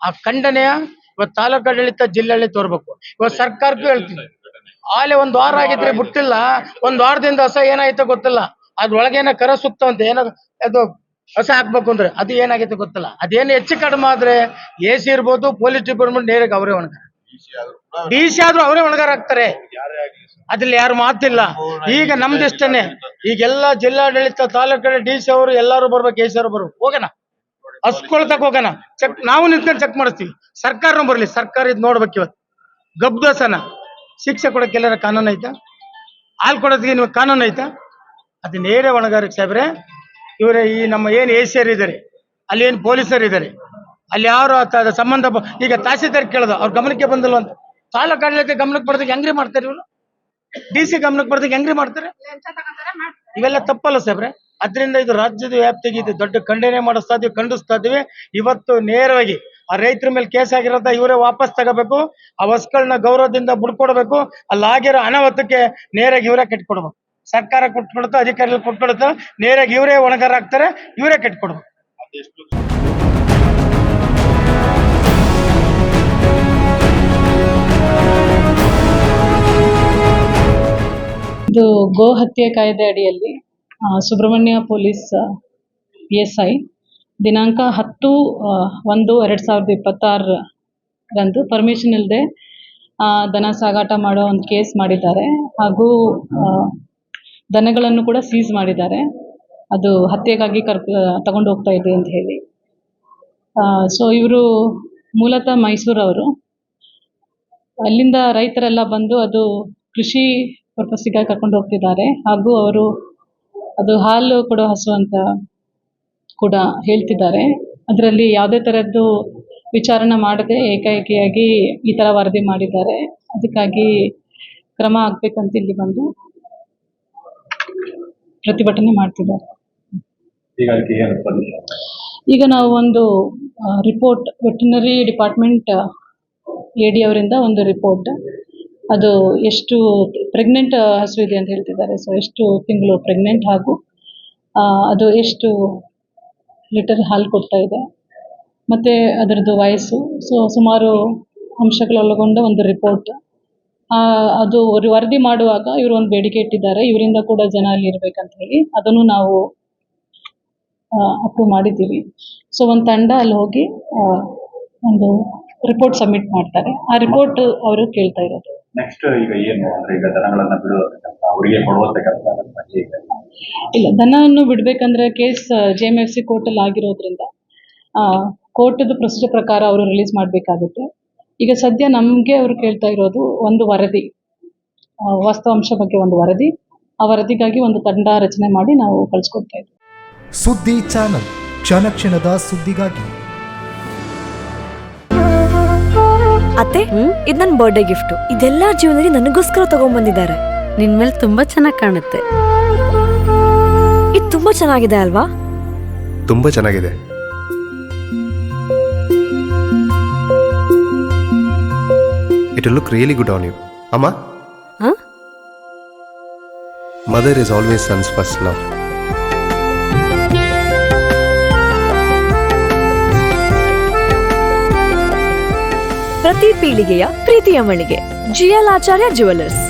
ಆ ಖಂಡನೆಯ ಇವತ್ತು ತಾಲೂಕಾಡಳಿತ ಜಿಲ್ಲಾಡಳಿತ ತೋರ್ಬೇಕು. ಇವತ್ತು ಸರ್ಕಾರಕ್ಕೂ ಹೇಳ್ತೀನಿ, ಆಲೆ 1 ವಾರ ಆಗಿದ್ರೆ ಬಿಟ್ಟಿಲ್ಲ, 1 ವಾರದಿಂದ ಹೊಸ ಏನಾಯ್ತೋ ಗೊತ್ತಿಲ್ಲ, ಅದ್ರೊಳಗೇನ ಕರ ಸುತ್ತವಂತೆ ಏನೋ ಅದು ಹೊಸ ಹಾಕ್ಬೇಕು ಅಂದ್ರೆ ಅದು ಏನಾಗೈತೆ ಗೊತ್ತಿಲ್ಲ. ಅದೇನು ಹೆಚ್ಚು ಕಡಿಮೆ ಆದ್ರೆ AC ಇರ್ಬೋದು, ಪೊಲೀಸ್ ಡಿಪಾರ್ಟ್ಮೆಂಟ್ ನೇರಕ್ಕೆ ಅವರೇ ಒಣಗಾರ, DC ಆದ್ರೂ ಅವರೇ ಒಣಗಾರ ಆಗ್ತಾರೆ. ಅದ್ರಲ್ಲಿ ಯಾರು ಮಾತಿಲ್ಲ. ಈಗ ನಮ್ದಿಷ್ಟನೇ, ಈಗೆಲ್ಲ ಜಿಲ್ಲಾಡಳಿತ ತಾಲೂಕಡೆ DC ಅವರು ಎಲ್ಲಾರು ಬರ್ಬೇಕು, AC ಅವರು ಬರ್ಬೇಕು. ಹೋಗೋಣ ಹಸ್ಕೊಳ್ತಕ್ ಹೋಗೋಣ, ಚೆಕ್ ನಾವು ನಿಂತ್ಕೊಂಡು ಚೆಕ್ ಮಾಡಿಸ್ತೀವಿ. ಸರ್ಕಾರನೂ ಬರ್ಲಿ, ಸರ್ಕಾರ ಇದು ನೋಡ್ಬೇಕು. ಇವತ್ತು ಗಬ್ದೋಸನ ಶಿಕ್ಷೆ ಕೊಡಕ್ಕೆ ಎಲ್ಲರ ಕಾನೂನು ಐತಾ? ಹಾಲು ಕೊಡೋದಕ್ಕೆ ನೀವು ಕಾನೂನು ಐತಾ? ಅದು ನೇರ ಒಣಗಾರಕ್ಕೆ ಸಾಹೇಬ್ರೆ. ಇವರೇ ಈ ನಮ್ಮ ಏನು AC ಇದ್ದಾರೆ, ಅಲ್ಲಿ ಏನು ಪೊಲೀಸರು ಇದ್ದಾರೆ, ಅಲ್ಲಿ ಯಾರು ಸಂಬಂಧ ಈಗ ತಹಸೀಲ್ದಾರ್ ಕೇಳೋದು ಅವ್ರ ಗಮನಕ್ಕೆ ಬಂದಿಲ್ಲ ಅಂತ, ತಾಲೂಕಾಡಳಿತ ಗಮನಕ್ಕೆ ಬರ್ದಕ್ಕೆ ಹೆಂಗ್ರಿ ಮಾಡ್ತಾರೆ ಇವರು? DC ಗಮನಕ್ಕೆ ಬರ್ದಕ್ಕೆ ಹೆಂಗ್ರಿ ಮಾಡ್ತಾರೆ? ಇವೆಲ್ಲ ತಪ್ಪಲ್ಲ ಸಾಹೇಬ್ರೆ. ಅದರಿಂದ ಇದು ರಾಜ್ಯದ ವ್ಯಾಪ್ತಿಗೆ ಇದು ದೊಡ್ಡ ಖಂಡನೆ ಮಾಡಿಸ್ತಾ ಇದೀವಿ, ಖಂಡಿಸ್ತಾ ಇದೀವಿ. ಇವತ್ತು ನೇರವಾಗಿ ಆ ರೈತರ ಮೇಲೆ ಕೇಸ್ ಆಗಿರೋದ ಇವರೇ ವಾಪಸ್ ತಗೋಬೇಕು, ಆ ವಸ್ತುಗಳನ್ನ ಗೌರವದಿಂದ ಬಿಡ್ಕೊಡ್ಬೇಕು. ಅಲ್ಲಾಗಿರೋ ಅನಾಹುತಕ್ಕೆ ನೇರಾಗಿ ಇವರೇ ಕೆಟ್ಕೊಡ್ಬೇಕು. ಸರ್ಕಾರ ಕೊಟ್ಕೊಡುತ್ತೋ, ಅಧಿಕಾರಿಗಳು ಕೊಟ್ಕೊಡುತ್ತೋ, ನೇರಾಗಿ ಇವರೇ ಹೊಣೆಗಾರ ಆಗ್ತಾರೆ, ಇವರೇ ಕೆಟ್ಕೊಡ್ಬೇಕು. ಇದು ಗೋ ಹತ್ಯೆ ಕಾಯ್ದೆ ಅಡಿಯಲ್ಲಿ ಸುಬ್ರಹ್ಮಣ್ಯ ಪೊಲೀಸ್ PSI ದಿನಾಂಕ 10/1/2026 ಪರ್ಮಿಷನ್ ಇಲ್ಲದೆ ದನ ಸಾಗಾಟ ಮಾಡೋ ಒಂದು ಕೇಸ್ ಮಾಡಿದ್ದಾರೆ. ಹಾಗೂ ದನಗಳನ್ನು ಕೂಡ ಸೀಸ್ ಮಾಡಿದ್ದಾರೆ. ಅದು ಹತ್ಯೆಗಾಗಿ ತಗೊಂಡು ಹೋಗ್ತಾ ಇದೆ ಅಂತ ಹೇಳಿ. ಸೊ ಇವರು ಮೂಲತಃ ಮೈಸೂರವರು. ಅಲ್ಲಿಂದ ರೈತರೆಲ್ಲ ಬಂದು ಅದು ಕೃಷಿ ಪರ್ಪಸ್ಸಿಗಾಗಿ ಕರ್ಕೊಂಡು ಹೋಗ್ತಿದ್ದಾರೆ. ಹಾಗೂ ಅವರು ಅದು ಹಾಲು ಕೊಡೋ ಹಸು ಅಂತ ಕೂಡ ಹೇಳ್ತಿದ್ದಾರೆ. ಅದರಲ್ಲಿ ಯಾವುದೇ ಥರದ್ದು ವಿಚಾರಣೆ ಮಾಡದೆ ಏಕಾಏಕಿಯಾಗಿ ಈ ಥರ ವರದಿ ಮಾಡಿದ್ದಾರೆ. ಅದಕ್ಕಾಗಿ ಕ್ರಮ ಆಗಬೇಕಂತ ಇಲ್ಲಿ ಬಂದು ಪ್ರತಿಭಟನೆ ಮಾಡ್ತಿದ್ದಾರೆ. ಈಗ ನಾವು ಒಂದು ರಿಪೋರ್ಟ್ ವೆಟರ್ನರಿ ಡಿಪಾರ್ಟ್ಮೆಂಟ್ AD ಅವರಿಂದ ಒಂದು ರಿಪೋರ್ಟ್, ಅದು ಎಷ್ಟು ಪ್ರೆಗ್ನೆಂಟ್ ಹಸು ಇದೆ ಅಂತ ಹೇಳ್ತಿದ್ದಾರೆ. ಸೊ ಎಷ್ಟು ತಿಂಗಳು ಪ್ರೆಗ್ನೆಂಟ್, ಹಾಗೂ ಅದು ಎಷ್ಟು ಲೀಟರ್ ಹಾಲು ಕೊಡ್ತಾ ಇದೆ, ಮತ್ತು ಅದರದ್ದು ವಯಸ್ಸು, ಸೊ ಸುಮಾರು ಅಂಶಗಳೊಳಗೊಂಡ ಒಂದು ರಿಪೋರ್ಟ್. ಅದು ವರದಿ ಮಾಡುವಾಗ ಇವರು ಒಂದು ಬೇಡಿಕೆ ಇಟ್ಟಿದ್ದಾರೆ, ಇವರಿಂದ ಕೂಡ ಜನ ಅಲ್ಲಿ ಇರಬೇಕಂತ ಹೇಳಿ. ಅದನ್ನು ನಾವು ಅಪ್ರೂವ್ ಮಾಡಿದ್ದೀವಿ. ಸೊ ಒಂದು ತಂಡ ಅಲ್ಲಿ ಹೋಗಿ ಒಂದು ರಿಪೋರ್ಟ್ ಸಬ್ಮಿಟ್ ಮಾಡ್ತಾರೆ. ಆ ರಿಪೋರ್ಟ್ ಅವರು ಕೇಳ್ತಾ ಇರೋದು. ನೆಕ್ಸ್ಟ್ ಈಗ ಏನು ಅಂದ್ರೆ ಈಗ ದನಗಳನ್ನ ಬಿಡೋದಕ್ಕಂತ ಅವರಿಗೆ ಕೊಡುವಂತ ಇಲ್ಲ, ದನವನ್ನು ಬಿಡಬೇಕಂದ್ರೆ ಕೇಸ್ JMFC ಕೋರ್ಟಲ್ಲಿ ಆಗಿರೋದ್ರಿಂದ ಕೋರ್ಟದ ಪ್ರೊಸೀಜರ್ ಪ್ರಕಾರ ಅವರು ರಿಲೀಸ್ ಮಾಡಬೇಕಾಗುತ್ತೆ. ಈಗ ಸದ್ಯ ನಮಗೆ ಅವರು ಕೇಳ್ತಾ ಇರೋದು ಒಂದು ವರದಿ, ವಾಸ್ತವಾಂಶ ಬಗ್ಗೆ ಒಂದು ವರದಿ. ಆ ವರದಿಗಾಗಿ ಒಂದು ತಂಡ ರಚನೆ ಮಾಡಿ ನಾವು ಕಳಿಸ್ಕೊಡ್ತಾ ಇದ್ದೀವಿ. ಸುದ್ದಿ ಚಾನಲ್, ಕ್ಷಣ ಕ್ಷಣದ ಸುದ್ದಿಗಾಗಿ. ಅತ್ತೆ, ಇದು ನನ್ನ ಬರ್ಡೇ ಗಿಫ್ಟ್. ಇದೆಲ್ಲ ಜೀವನದಲ್ಲಿ ನನಗೋಸ್ಕರ ತಗೊಂಡ್ಬಂದಿದ್ದಾರೆ. ನಿನ್ ಮೇಲೆ ತುಂಬಾ ಚೆನ್ನಾಗಿ ಕಾಣುತ್ತೆ. ಇದು ತುಂಬಾ ಚೆನ್ನಾಗಿದೆ ಅಲ್ವಾ? ತುಂಬಾ ಚೆನ್ನಾಗಿದೆ. It will look really good on you. Amma? Huh? Mother is always son's first love. ಪ್ರತಿ ಪೀಳಿಗೆಯ ಪ್ರೀತಿಯ ಮಳಿಗೆ GL ಆಚಾರ್ಯ ಜುವೆಲ್ಲರ್ಸ್.